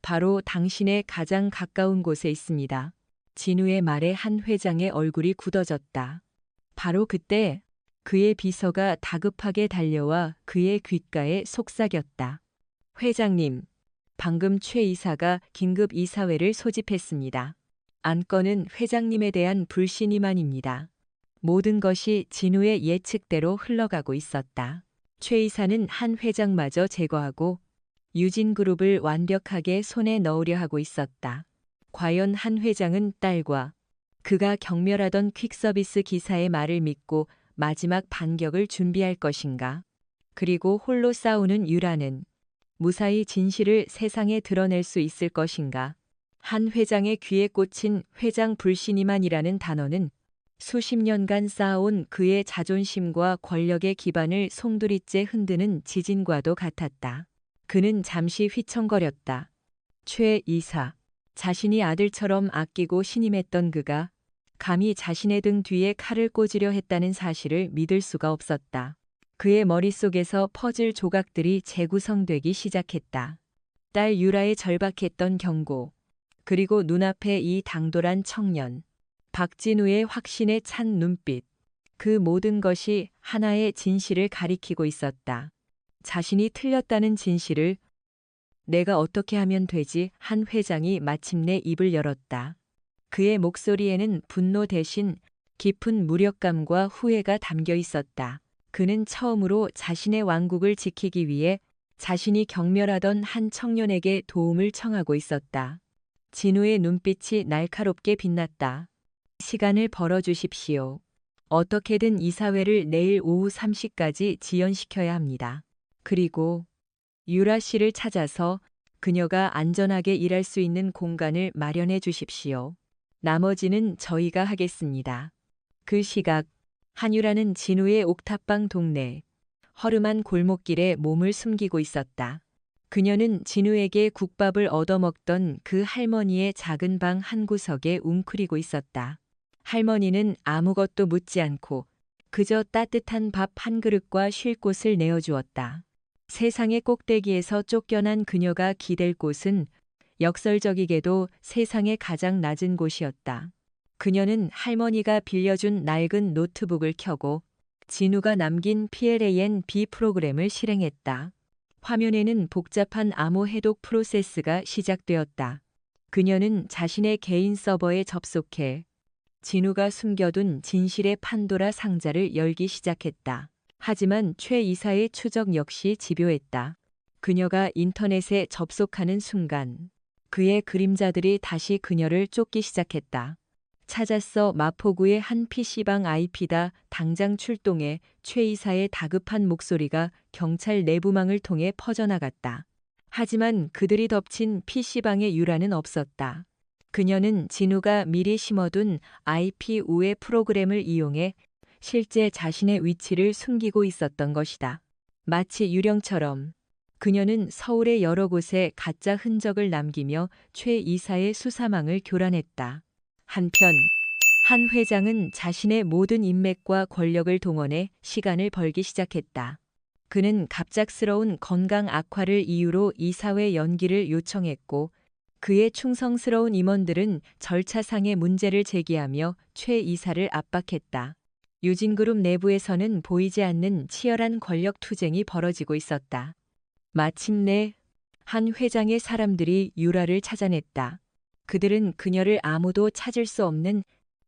바로 당신의 가장 가까운 곳에 있습니다. 진우의 말에 한 회장의 얼굴이 굳어졌다. 바로 그때 그의 비서가 다급하게 달려와 그의 귓가에 속삭였다. 회장님, 방금 최 이사가 긴급 이사회를 소집했습니다. 안건은 회장님에 대한 불신임안입니다. 모든 것이 진우의 예측대로 흘러가고 있었다. 최 이사는 한 회장마저 제거하고 유진그룹을 완벽하게 손에 넣으려 하고 있었다. 과연 한 회장은 딸과 그가 경멸하던 퀵서비스 기사의 말을 믿고 마지막 반격을 준비할 것인가? 그리고 홀로 싸우는 유라는 무사히 진실을 세상에 드러낼 수 있을 것인가? 한 회장의 귀에 꽂힌 회장 불신임안이라는 단어는 수십 년간 쌓아온 그의 자존심과 권력의 기반을 송두리째 흔드는 지진과도 같았다. 그는 잠시 휘청거렸다. 최 이사. 자신이 아들처럼 아끼고 신임했던 그가 감히 자신의 등 뒤에 칼을 꽂으려 했다는 사실을 믿을 수가 없었다. 그의 머릿속에서 퍼즐 조각들이 재구성되기 시작했다. 딸 유라의 절박했던 경고, 그리고 눈앞에 이 당돌한 청년, 박진우의 확신에 찬 눈빛, 그 모든 것이 하나의 진실을 가리키고 있었다. 자신이 틀렸다는 진실을. 내가 어떻게 하면 되지? 한 회장이 마침내 입을 열었다. 그의 목소리에는 분노 대신 깊은 무력감과 후회가 담겨 있었다. 그는 처음으로 자신의 왕국을 지키기 위해 자신이 경멸하던 한 청년에게 도움을 청하고 있었다. 진우의 눈빛이 날카롭게 빛났다. 시간을 벌어주십시오. 어떻게든 이사회를 내일 오후 3시까지 지연시켜야 합니다. 그리고 유라 씨를 찾아서 그녀가 안전하게 일할 수 있는 공간을 마련해 주십시오. 나머지는 저희가 하겠습니다. 그 시각 한유라는 진우의 옥탑방 동네 허름한 골목길에 몸을 숨기고 있었다. 그녀는 진우에게 국밥을 얻어먹던 그 할머니의 작은 방 한 구석에 웅크리고 있었다. 할머니는 아무것도 묻지 않고 그저 따뜻한 밥 한 그릇과 쉴 곳을 내어주었다. 세상의 꼭대기에서 쫓겨난 그녀가 기댈 곳은 역설적이게도 세상의 가장 낮은 곳이었다. 그녀는 할머니가 빌려준 낡은 노트북을 켜고 진우가 남긴 PLANB 프로그램을 실행했다. 화면에는 복잡한 암호 해독 프로세스가 시작되었다. 그녀는 자신의 개인 서버에 접속해 진우가 숨겨둔 진실의 판도라 상자를 열기 시작했다. 하지만 최 이사의 추적 역시 집요했다. 그녀가 인터넷에 접속하는 순간 그의 그림자들이 다시 그녀를 쫓기 시작했다. 찾았어. 마포구의 한 PC방 IP다. 당장 출동해. 최 이사의 다급한 목소리가 경찰 내부망을 통해 퍼져나갔다. 하지만 그들이 덮친 PC방의 유라는 없었다. 그녀는 진우가 미리 심어둔 IP 우회 프로그램을 이용해 실제 자신의 위치를 숨기고 있었던 것이다. 마치 유령처럼 그녀는 서울의 여러 곳에 가짜 흔적을 남기며 최 이사의 수사망을 교란했다. 한편 한 회장은 자신의 모든 인맥과 권력을 동원해 시간을 벌기 시작했다. 그는 갑작스러운 건강 악화를 이유로 이사회 연기를 요청했고 그의 충성스러운 임원들은 절차상의 문제를 제기하며 최 이사를 압박했다. 유진그룹 내부에서는 보이지 않는 치열한 권력 투쟁이 벌어지고 있었다. 마침내 한 회장의 사람들이 유라를 찾아냈다. 그들은 그녀를 아무도 찾을 수 없는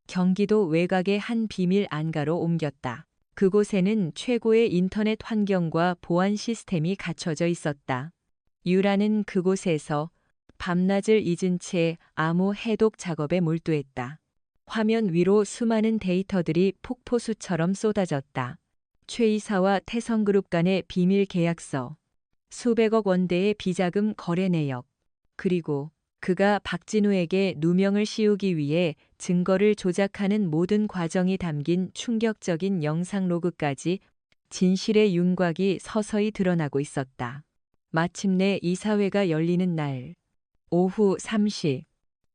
경기도 외곽의 한 비밀 안가로 옮겼다. 그곳에는 최고의 인터넷 환경과 보안 시스템이 갖춰져 있었다. 유라는 그곳에서 밤낮을 잊은 채 암호 해독 작업에 몰두했다. 화면 위로 수많은 데이터들이 폭포수처럼 쏟아졌다. 최 이사와 태성그룹 간의 비밀 계약서, 수백억 원대의 비자금 거래 내역, 그리고 그가 박진우에게 누명을 씌우기 위해 증거를 조작하는 모든 과정이 담긴 충격적인 영상 로그까지 진실의 윤곽이 서서히 드러나고 있었다. 마침내 이사회가 열리는 날 오후 3시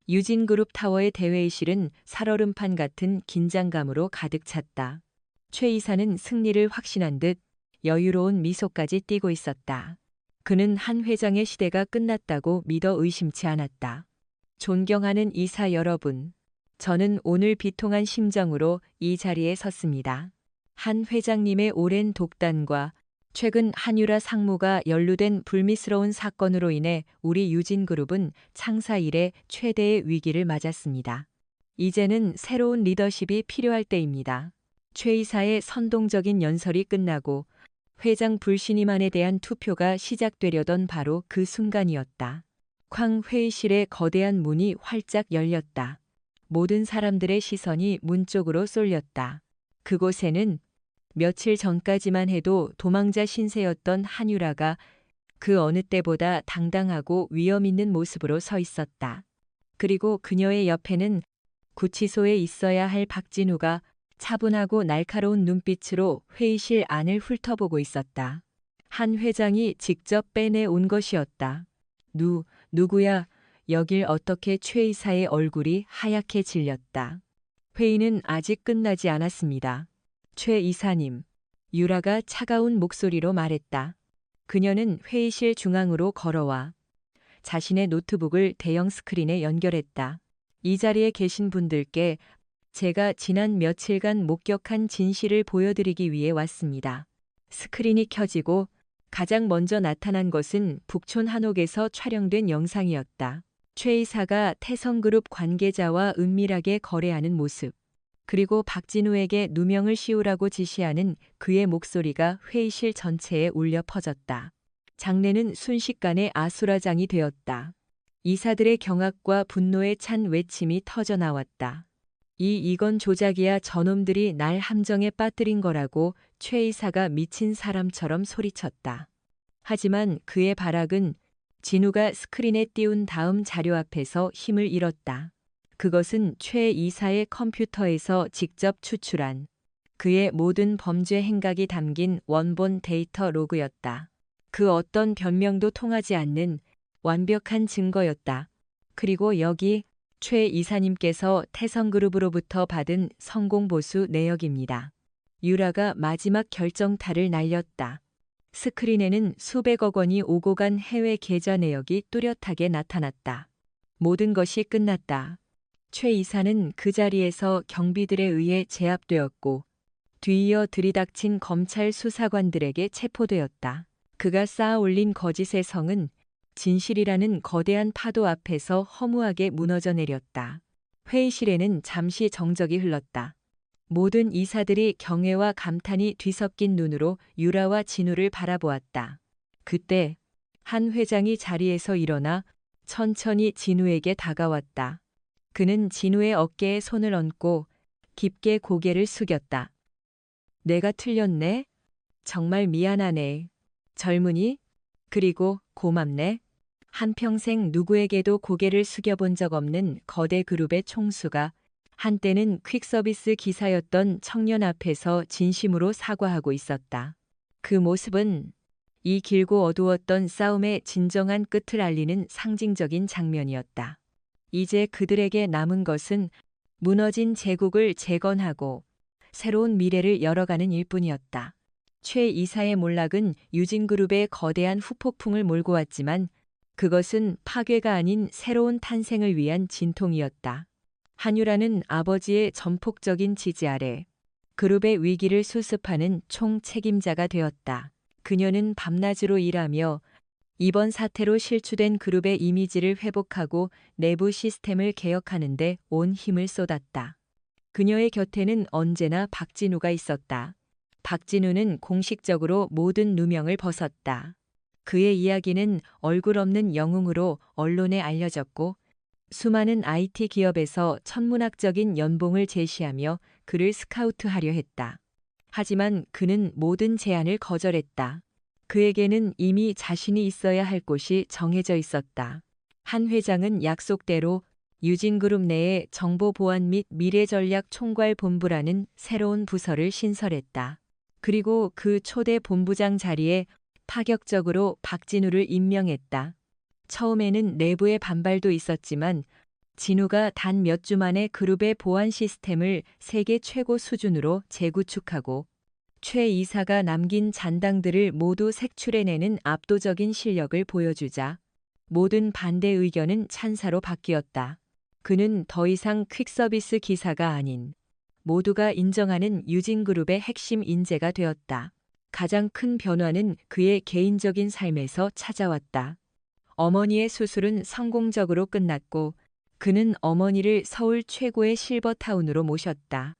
유진그룹 타워의 대회의실은 살얼음판 같은 긴장감으로 가득 찼다. 최 이사는 승리를 확신한 듯 여유로운 미소까지 띠고 있었다. 그는 한 회장의 시대가 끝났다고 믿어 의심치 않았다. 존경하는 이사 여러분, 저는 오늘 비통한 심정으로 이 자리에 섰습니다. 한 회장님의 오랜 독단과 최근 한유라 상무가 연루된 불미스러운 사건으로 인해 우리 유진그룹은 창사 이래 최대의 위기를 맞았습니다. 이제는 새로운 리더십이 필요할 때입니다. 최 이사의 선동적인 연설이 끝나고 회장 불신임안에 대한 투표가 시작되려던 바로 그 순간이었다. 쾅 회의실의 거대한 문이 활짝 열렸다. 모든 사람들의 시선이 문 쪽으로 쏠렸다. 그곳에는 며칠 전까지만 해도 도망자 신세였던 한유라가 그 어느 때보다 당당하고 위험 있는 모습으로 서 있었다. 그리고 그녀의 옆에는 구치소에 있어야 할 박진우가 차분하고 날카로운 눈빛으로 회의실 안을 훑어보고 있었다. 한 회장이 직접 빼내온 것이었다. 누구야? 여길 어떻게 최 이사의 얼굴이 하얗게 질렸다. 회의는 아직 끝나지 않았습니다. 최 이사님, 유라가 차가운 목소리로 말했다. 그녀는 회의실 중앙으로 걸어와 자신의 노트북을 대형 스크린에 연결했다. 이 자리에 계신 분들께 제가 지난 며칠간 목격한 진실을 보여드리기 위해 왔습니다. 스크린이 켜지고 가장 먼저 나타난 것은 북촌 한옥에서 촬영된 영상이었다. 최 이사가 태성그룹 관계자와 은밀하게 거래하는 모습, 그리고 박진우에게 누명을 씌우라고 지시하는 그의 목소리가 회의실 전체에 울려 퍼졌다. 장내는 순식간에 아수라장이 되었다. 이사들의 경악과 분노에 찬 외침이 터져나왔다. 이건 조작이야. 저놈들이 날 함정에 빠뜨린 거라고 최 이사가 미친 사람처럼 소리쳤다. 하지만 그의 발악은 진우가 스크린에 띄운 다음 자료 앞에서 힘을 잃었다. 그것은 최 이사의 컴퓨터에서 직접 추출한 그의 모든 범죄 행각이 담긴 원본 데이터 로그였다. 그 어떤 변명도 통하지 않는 완벽한 증거였다. 그리고 여기 최 이사님께서 태성그룹으로부터 받은 성공보수 내역입니다. 유라가 마지막 결정타를 날렸다. 스크린에는 수백억 원이 오고 간 해외 계좌 내역이 뚜렷하게 나타났다. 모든 것이 끝났다. 최 이사는 그 자리에서 경비들에 의해 제압되었고 뒤이어 들이닥친 검찰 수사관들에게 체포되었다. 그가 쌓아 올린 거짓의 성은 진실이라는 거대한 파도 앞에서 허무하게 무너져 내렸다. 회의실에는 잠시 정적이 흘렀다. 모든 이사들이 경애와 감탄이 뒤섞인 눈으로 유라와 진우를 바라보았다. 그때 한 회장이 자리에서 일어나 천천히 진우에게 다가왔다. 그는 진우의 어깨에 손을 얹고 깊게 고개를 숙였다. 내가 틀렸네? 정말 미안하네. 젊은이? 그리고 고맙네. 한평생 누구에게도 고개를 숙여본 적 없는 거대 그룹의 총수가 한때는 퀵서비스 기사였던 청년 앞에서 진심으로 사과하고 있었다. 그 모습은 이 길고 어두웠던 싸움의 진정한 끝을 알리는 상징적인 장면이었다. 이제 그들에게 남은 것은 무너진 제국을 재건하고 새로운 미래를 열어가는 일뿐이었다. 최 이사의 몰락은 유진그룹의 거대한 후폭풍을 몰고 왔지만 그것은 파괴가 아닌 새로운 탄생을 위한 진통이었다. 한유라는 아버지의 전폭적인 지지 아래 그룹의 위기를 수습하는 총책임자가 되었다. 그녀는 밤낮으로 일하며 이번 사태로 실추된 그룹의 이미지를 회복하고 내부 시스템을 개혁하는 데 온 힘을 쏟았다. 그녀의 곁에는 언제나 박진우가 있었다. 박진우는 공식적으로 모든 누명을 벗었다. 그의 이야기는 얼굴 없는 영웅으로 언론에 알려졌고 수많은 IT 기업에서 천문학적인 연봉을 제시하며 그를 스카우트하려 했다. 하지만 그는 모든 제안을 거절했다. 그에게는 이미 자신이 있어야 할 곳이 정해져 있었다. 한 회장은 약속대로 유진그룹 내에 정보보안 및 미래전략 총괄본부라는 새로운 부서를 신설했다. 그리고 그 초대 본부장 자리에 파격적으로 박진우를 임명했다. 처음에는 내부의 반발도 있었지만 진우가 단 몇 주 만에 그룹의 보안 시스템을 세계 최고 수준으로 재구축하고 최 이사가 남긴 잔당들을 모두 색출해내는 압도적인 실력을 보여주자 모든 반대 의견은 찬사로 바뀌었다. 그는 더 이상 퀵서비스 기사가 아닌 모두가 인정하는 유진그룹의 핵심 인재가 되었다. 가장 큰 변화는 그의 개인적인 삶에서 찾아왔다. 어머니의 수술은 성공적으로 끝났고 그는 어머니를 서울 최고의 실버타운으로 모셨다.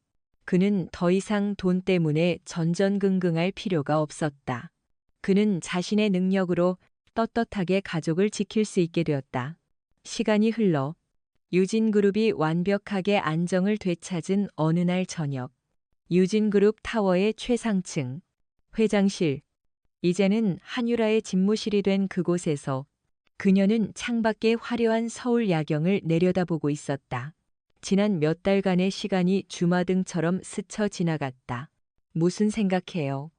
그는 더 이상 돈 때문에 전전긍긍할 필요가 없었다. 그는 자신의 능력으로 떳떳하게 가족을 지킬 수 있게 되었다. 시간이 흘러 유진그룹이 완벽하게 안정을 되찾은 어느 날 저녁, 유진그룹 타워의 최상층, 회장실, 이제는 한유라의 집무실이 된 그곳에서 그녀는 창밖의 화려한 서울 야경을 내려다보고 있었다. 지난 몇 달간의 시간이 주마등처럼 스쳐 지나갔다. 무슨 생각해요?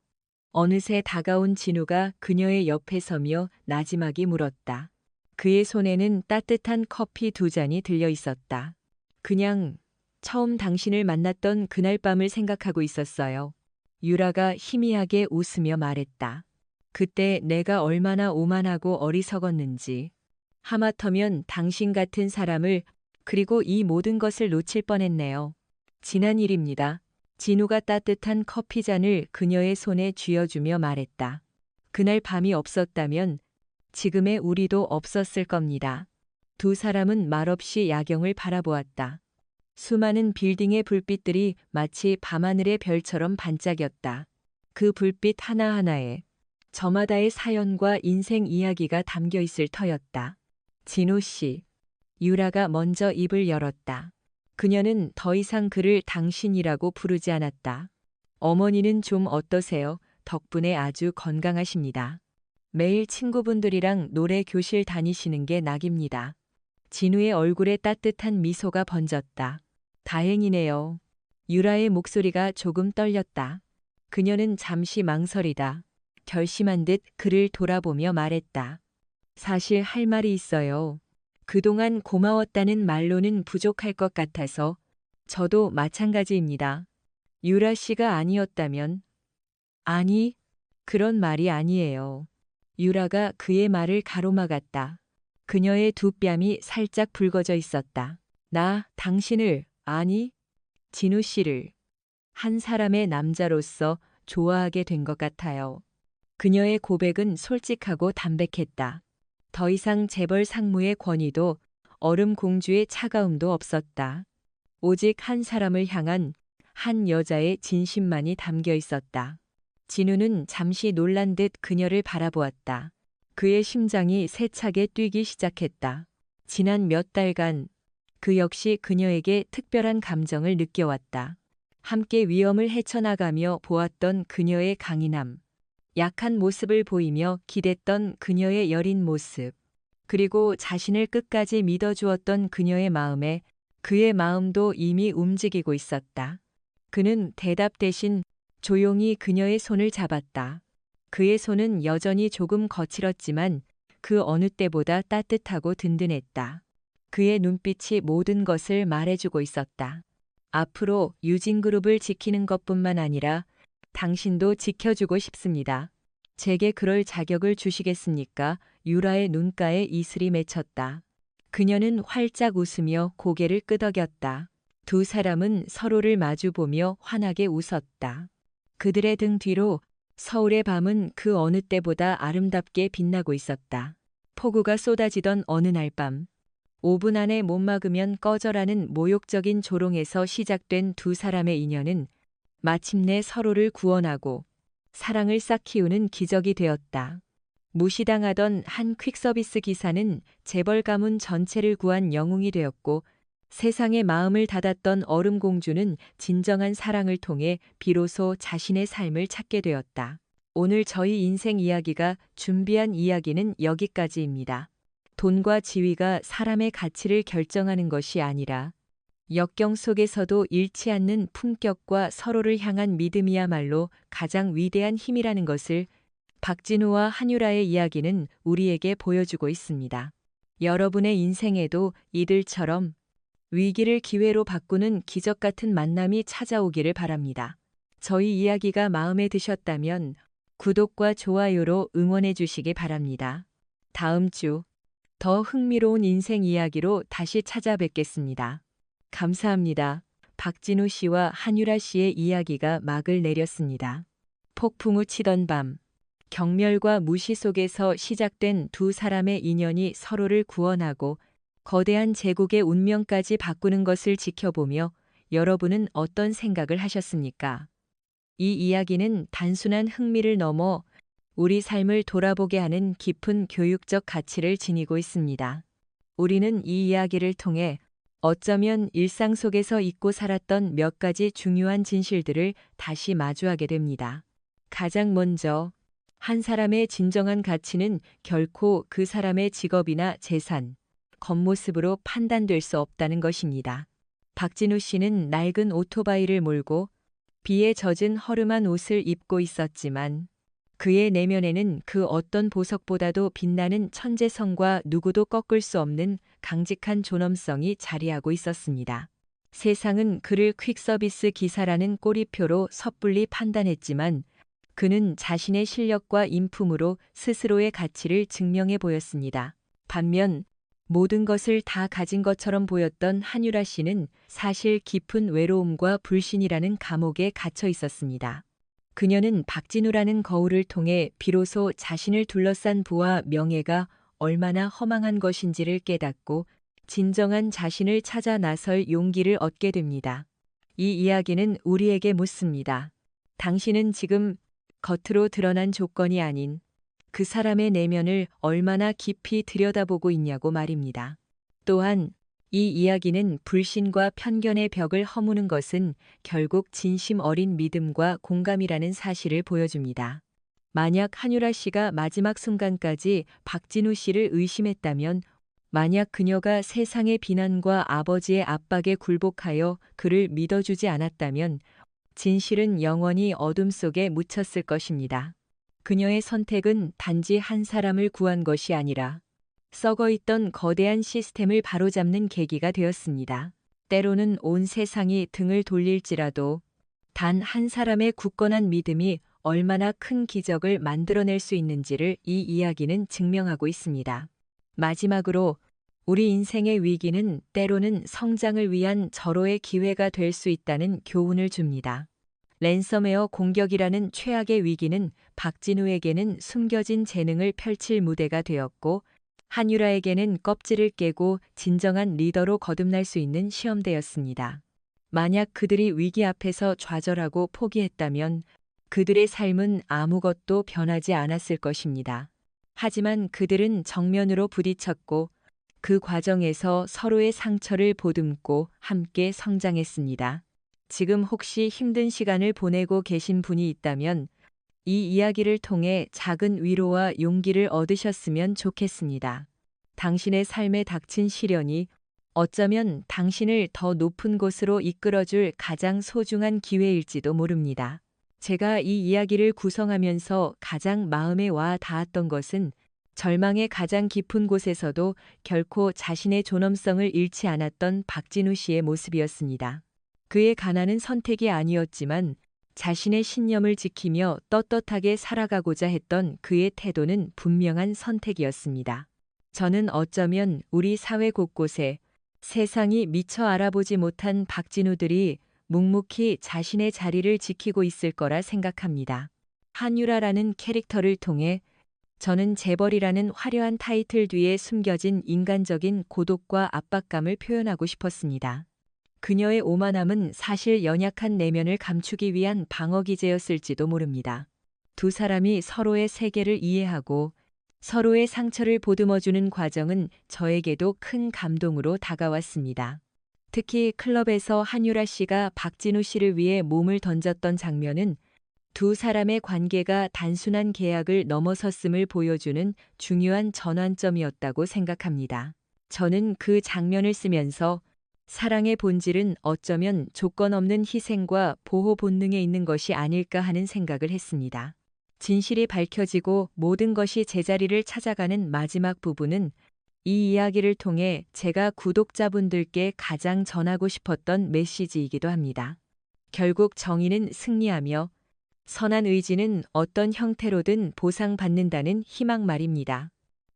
어느새 다가온 진우가 그녀의 옆에 서며 나지막이 물었다. 그의 손에는 따뜻한 커피 2잔이 들려 있었다. 그냥 처음 당신을 만났던 그날 밤을 생각하고 있었어요. 유라가 희미하게 웃으며 말했다. 그때 내가 얼마나 오만하고 어리석었는지. 하마터면 당신 같은 사람을 그리고 이 모든 것을 놓칠 뻔했네요. 지난 일입니다. 진우가 따뜻한 커피잔을 그녀의 손에 쥐어주며 말했다. 그날 밤이 없었다면 지금의 우리도 없었을 겁니다. 두 사람은 말없이 야경을 바라보았다. 수많은 빌딩의 불빛들이 마치 밤하늘의 별처럼 반짝였다. 그 불빛 하나하나에 저마다의 사연과 인생 이야기가 담겨 있을 터였다. 진우 씨. 유라가 먼저 입을 열었다. 그녀는 더 이상 그를 당신이라고 부르지 않았다. 어머니는 좀 어떠세요? 덕분에 아주 건강하십니다. 매일 친구분들이랑 노래 교실 다니시는 게 낙입니다. 진우의 얼굴에 따뜻한 미소가 번졌다. 다행이네요. 유라의 목소리가 조금 떨렸다. 그녀는 잠시 망설이다. 결심한 듯 그를 돌아보며 말했다. 사실 할 말이 있어요. 그동안 고마웠다는 말로는 부족할 것 같아서 저도 마찬가지입니다. 유라 씨가 아니었다면 아니, 그런 말이 아니에요. 유라가 그의 말을 가로막았다. 그녀의 두 뺨이 살짝 붉어져 있었다. 나 당신을, 아니, 진우 씨를 한 사람의 남자로서 좋아하게 된 것 같아요. 그녀의 고백은 솔직하고 담백했다. 더 이상 재벌 상무의 권위도 얼음 공주의 차가움도 없었다. 오직 한 사람을 향한 한 여자의 진심만이 담겨 있었다. 진우는 잠시 놀란 듯 그녀를 바라보았다. 그의 심장이 세차게 뛰기 시작했다. 지난 몇 달간 그 역시 그녀에게 특별한 감정을 느껴왔다. 함께 위험을 헤쳐나가며 보았던 그녀의 강인함, 약한 모습을 보이며 기댔던 그녀의 여린 모습, 그리고 자신을 끝까지 믿어주었던 그녀의 마음에 그의 마음도 이미 움직이고 있었다. 그는 대답 대신 조용히 그녀의 손을 잡았다. 그의 손은 여전히 조금 거칠었지만 그 어느 때보다 따뜻하고 든든했다. 그의 눈빛이 모든 것을 말해주고 있었다. 앞으로 유진그룹을 지키는 것뿐만 아니라 당신도 지켜주고 싶습니다. 제게 그럴 자격을 주시겠습니까? 유라의 눈가에 이슬이 맺혔다. 그녀는 활짝 웃으며 고개를 끄덕였다. 두 사람은 서로를 마주보며 환하게 웃었다. 그들의 등 뒤로 서울의 밤은 그 어느 때보다 아름답게 빛나고 있었다. 폭우가 쏟아지던 어느 날 밤, 5분 안에 못 막으면 꺼져라는 모욕적인 조롱에서 시작된 두 사람의 인연은 마침내 서로를 구원하고 사랑을 싹 키우는 기적이 되었다. 무시당하던 한 퀵서비스 기사는 재벌 가문 전체를 구한 영웅이 되었고, 세상에 마음을 닫았던 얼음공주는 진정한 사랑을 통해 비로소 자신의 삶을 찾게 되었다. 오늘 저희 인생 이야기가 준비한 이야기는 여기까지입니다. 돈과 지위가 사람의 가치를 결정하는 것이 아니라 역경 속에서도 잃지 않는 품격과 서로를 향한 믿음이야말로 가장 위대한 힘이라는 것을 박진우와 한유라의 이야기는 우리에게 보여주고 있습니다. 여러분의 인생에도 이들처럼 위기를 기회로 바꾸는 기적 같은 만남이 찾아오기를 바랍니다. 저희 이야기가 마음에 드셨다면 구독과 좋아요로 응원해 주시기 바랍니다. 다음 주 더 흥미로운 인생 이야기로 다시 찾아뵙겠습니다. 감사합니다. 박진우 씨와 한유라 씨의 이야기가 막을 내렸습니다. 폭풍우 치던 밤, 경멸과 무시 속에서 시작된 두 사람의 인연이 서로를 구원하고 거대한 제국의 운명까지 바꾸는 것을 지켜보며 여러분은 어떤 생각을 하셨습니까? 이 이야기는 단순한 흥미를 넘어 우리 삶을 돌아보게 하는 깊은 교육적 가치를 지니고 있습니다. 우리는 이 이야기를 통해 어쩌면 일상 속에서 잊고 살았던 몇 가지 중요한 진실들을 다시 마주하게 됩니다. 가장 먼저, 한 사람의 진정한 가치는 결코 그 사람의 직업이나 재산, 겉모습으로 판단될 수 없다는 것입니다. 박진우 씨는 낡은 오토바이를 몰고 비에 젖은 허름한 옷을 입고 있었지만 그의 내면에는 그 어떤 보석보다도 빛나는 천재성과 누구도 꺾을 수 없는 강직한 존엄성이 자리하고 있었습니다. 세상은 그를 퀵서비스 기사라는 꼬리표로 섣불리 판단했지만 그는 자신의 실력과 인품으로 스스로의 가치를 증명해 보였습니다. 반면 모든 것을 다 가진 것처럼 보였던 한유라 씨는 사실 깊은 외로움과 불신이라는 감옥에 갇혀 있었습니다. 그녀는 박진우라는 거울을 통해 비로소 자신을 둘러싼 부와 명예가 얼마나 허망한 것인지를 깨닫고 진정한 자신을 찾아 나설 용기를 얻게 됩니다. 이 이야기는 우리에게 묻습니다. 당신은 지금 겉으로 드러난 조건이 아닌 그 사람의 내면을 얼마나 깊이 들여다보고 있냐고 말입니다. 또한 이 이야기는 불신과 편견의 벽을 허무는 것은 결국 진심 어린 믿음과 공감이라는 사실을 보여줍니다. 만약 한유라 씨가 마지막 순간까지 박진우 씨를 의심했다면, 만약 그녀가 세상의 비난과 아버지의 압박에 굴복하여 그를 믿어주지 않았다면 진실은 영원히 어둠 속에 묻혔을 것입니다. 그녀의 선택은 단지 한 사람을 구한 것이 아니라 썩어있던 거대한 시스템을 바로잡는 계기가 되었습니다. 때로는 온 세상이 등을 돌릴지라도 단 한 사람의 굳건한 믿음이 얼마나 큰 기적을 만들어낼 수 있는지를 이 이야기는 증명하고 있습니다. 마지막으로 우리 인생의 위기는 때로는 성장을 위한 절호의 기회가 될 수 있다는 교훈을 줍니다. 랜섬웨어 공격이라는 최악의 위기는 박진우에게는 숨겨진 재능을 펼칠 무대가 되었고, 한유라에게는 껍질을 깨고 진정한 리더로 거듭날 수 있는 시험대였습니다. 만약 그들이 위기 앞에서 좌절하고 포기했다면 그들의 삶은 아무것도 변하지 않았을 것입니다. 하지만 그들은 정면으로 부딪혔고 그 과정에서 서로의 상처를 보듬고 함께 성장했습니다. 지금 혹시 힘든 시간을 보내고 계신 분이 있다면 이 이야기를 통해 작은 위로와 용기를 얻으셨으면 좋겠습니다. 당신의 삶에 닥친 시련이 어쩌면 당신을 더 높은 곳으로 이끌어줄 가장 소중한 기회일지도 모릅니다. 제가 이 이야기를 구성하면서 가장 마음에 와 닿았던 것은 절망의 가장 깊은 곳에서도 결코 자신의 존엄성을 잃지 않았던 박진우 씨의 모습이었습니다. 그의 가난은 선택이 아니었지만 자신의 신념을 지키며 떳떳하게 살아가고자 했던 그의 태도는 분명한 선택이었습니다. 저는 어쩌면 우리 사회 곳곳에 세상이 미처 알아보지 못한 박진우들이 묵묵히 자신의 자리를 지키고 있을 거라 생각합니다. 한유라라는 캐릭터를 통해 저는 재벌이라는 화려한 타이틀 뒤에 숨겨진 인간적인 고독과 압박감을 표현하고 싶었습니다. 그녀의 오만함은 사실 연약한 내면을 감추기 위한 방어기제였을지도 모릅니다. 두 사람이 서로의 세계를 이해하고 서로의 상처를 보듬어주는 과정은 저에게도 큰 감동으로 다가왔습니다. 특히 클럽에서 한유라 씨가 박진우 씨를 위해 몸을 던졌던 장면은 두 사람의 관계가 단순한 계약을 넘어섰음을 보여주는 중요한 전환점이었다고 생각합니다. 저는 그 장면을 쓰면서 사랑의 본질은 어쩌면 조건 없는 희생과 보호 본능에 있는 것이 아닐까 하는 생각을 했습니다. 진실이 밝혀지고 모든 것이 제자리를 찾아가는 마지막 부분은 이 이야기를 통해 제가 구독자분들께 가장 전하고 싶었던 메시지이기도 합니다. 결국 정의는 승리하며 선한 의지는 어떤 형태로든 보상받는다는 희망 말입니다.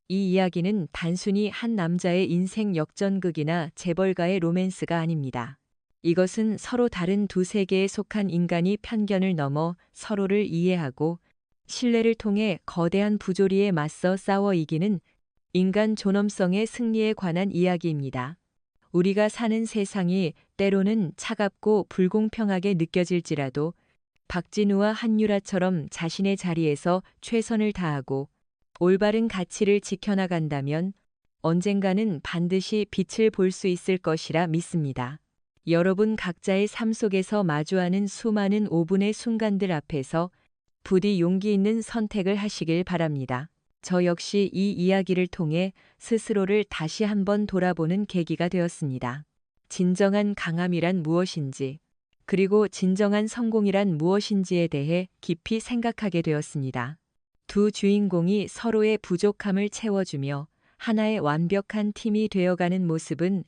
이 이야기는 단순히 한 남자의 인생 역전극이나 재벌가의 로맨스가 아닙니다. 이것은 서로 다른 두 세계에 속한 인간이 편견을 넘어 서로를 이해하고 신뢰를 통해 거대한 부조리에 맞서 싸워 이기는 인간 존엄성의 승리에 관한 이야기입니다. 우리가 사는 세상이 때로는 차갑고 불공평하게 느껴질지라도 박진우와 한유라처럼 자신의 자리에서 최선을 다하고 올바른 가치를 지켜나간다면 언젠가는 반드시 빛을 볼 수 있을 것이라 믿습니다. 여러분 각자의 삶 속에서 마주하는 수많은 5분의 순간들 앞에서 부디 용기 있는 선택을 하시길 바랍니다. 저 역시 이 이야기를 통해 스스로를 다시 한번 돌아보는 계기가 되었습니다. 진정한 강함이란 무엇인지, 그리고 진정한 성공이란 무엇인지에 대해 깊이 생각하게 되었습니다. 두 주인공이 서로의 부족함을 채워주며 하나의 완벽한 팀이 되어가는 모습은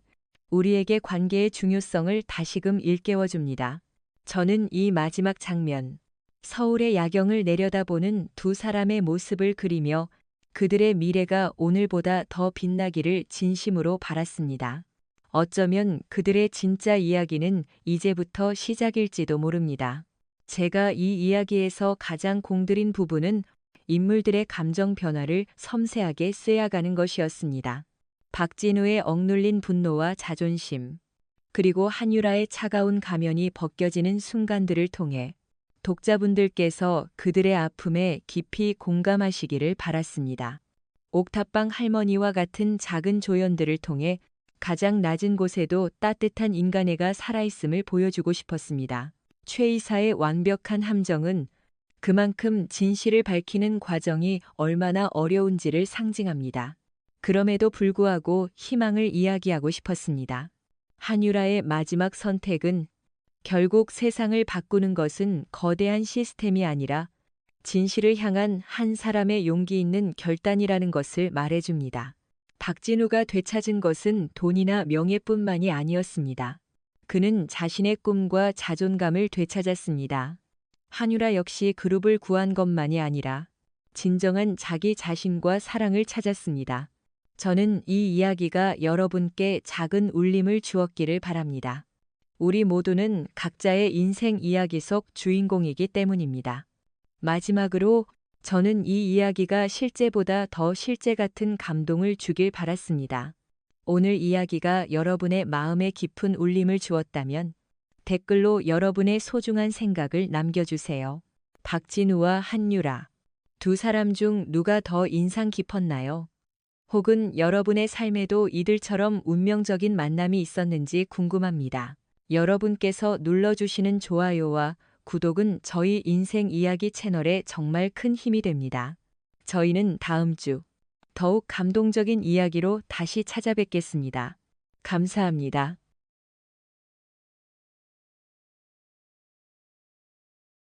우리에게 관계의 중요성을 다시금 일깨워줍니다. 저는 이 마지막 장면, 서울의 야경을 내려다보는 두 사람의 모습을 그리며 그들의 미래가 오늘보다 더 빛나기를 진심으로 바랐습니다. 어쩌면 그들의 진짜 이야기는 이제부터 시작일지도 모릅니다. 제가 이 이야기에서 가장 공들인 부분은 인물들의 감정 변화를 섬세하게 꿰어가는 것이었습니다. 박진우의 억눌린 분노와 자존심, 그리고 한유라의 차가운 가면이 벗겨지는 순간들을 통해 독자분들께서 그들의 아픔에 깊이 공감하시기를 바랐습니다. 옥탑방 할머니와 같은 작은 조연들을 통해 가장 낮은 곳에도 따뜻한 인간애가 살아있음을 보여주고 싶었습니다. 최이사의 완벽한 함정은 그만큼 진실을 밝히는 과정이 얼마나 어려운지를 상징합니다. 그럼에도 불구하고 희망을 이야기하고 싶었습니다. 한유라의 마지막 선택은 결국 세상을 바꾸는 것은 거대한 시스템이 아니라 진실을 향한 한 사람의 용기 있는 결단이라는 것을 말해줍니다. 박진우가 되찾은 것은 돈이나 명예뿐만이 아니었습니다. 그는 자신의 꿈과 자존감을 되찾았습니다. 한유라 역시 그룹을 구한 것만이 아니라 진정한 자기 자신과 사랑을 찾았습니다. 저는 이 이야기가 여러분께 작은 울림을 주었기를 바랍니다. 우리 모두는 각자의 인생 이야기 속 주인공이기 때문입니다. 마지막으로 저는 이 이야기가 실제보다 더 실제 같은 감동을 주길 바랐습니다. 오늘 이야기가 여러분의 마음에 깊은 울림을 주었다면 댓글로 여러분의 소중한 생각을 남겨주세요. 박진우와 한유라. 두 사람 중 누가 더 인상 깊었나요? 혹은 여러분의 삶에도 이들처럼 운명적인 만남이 있었는지 궁금합니다. 여러분께서 눌러주시는 좋아요와 구독은 저희 인생 이야기 채널에 정말 큰 힘이 됩니다. 저희는 다음 주 더욱 감동적인 이야기로 다시 찾아뵙겠습니다. 감사합니다.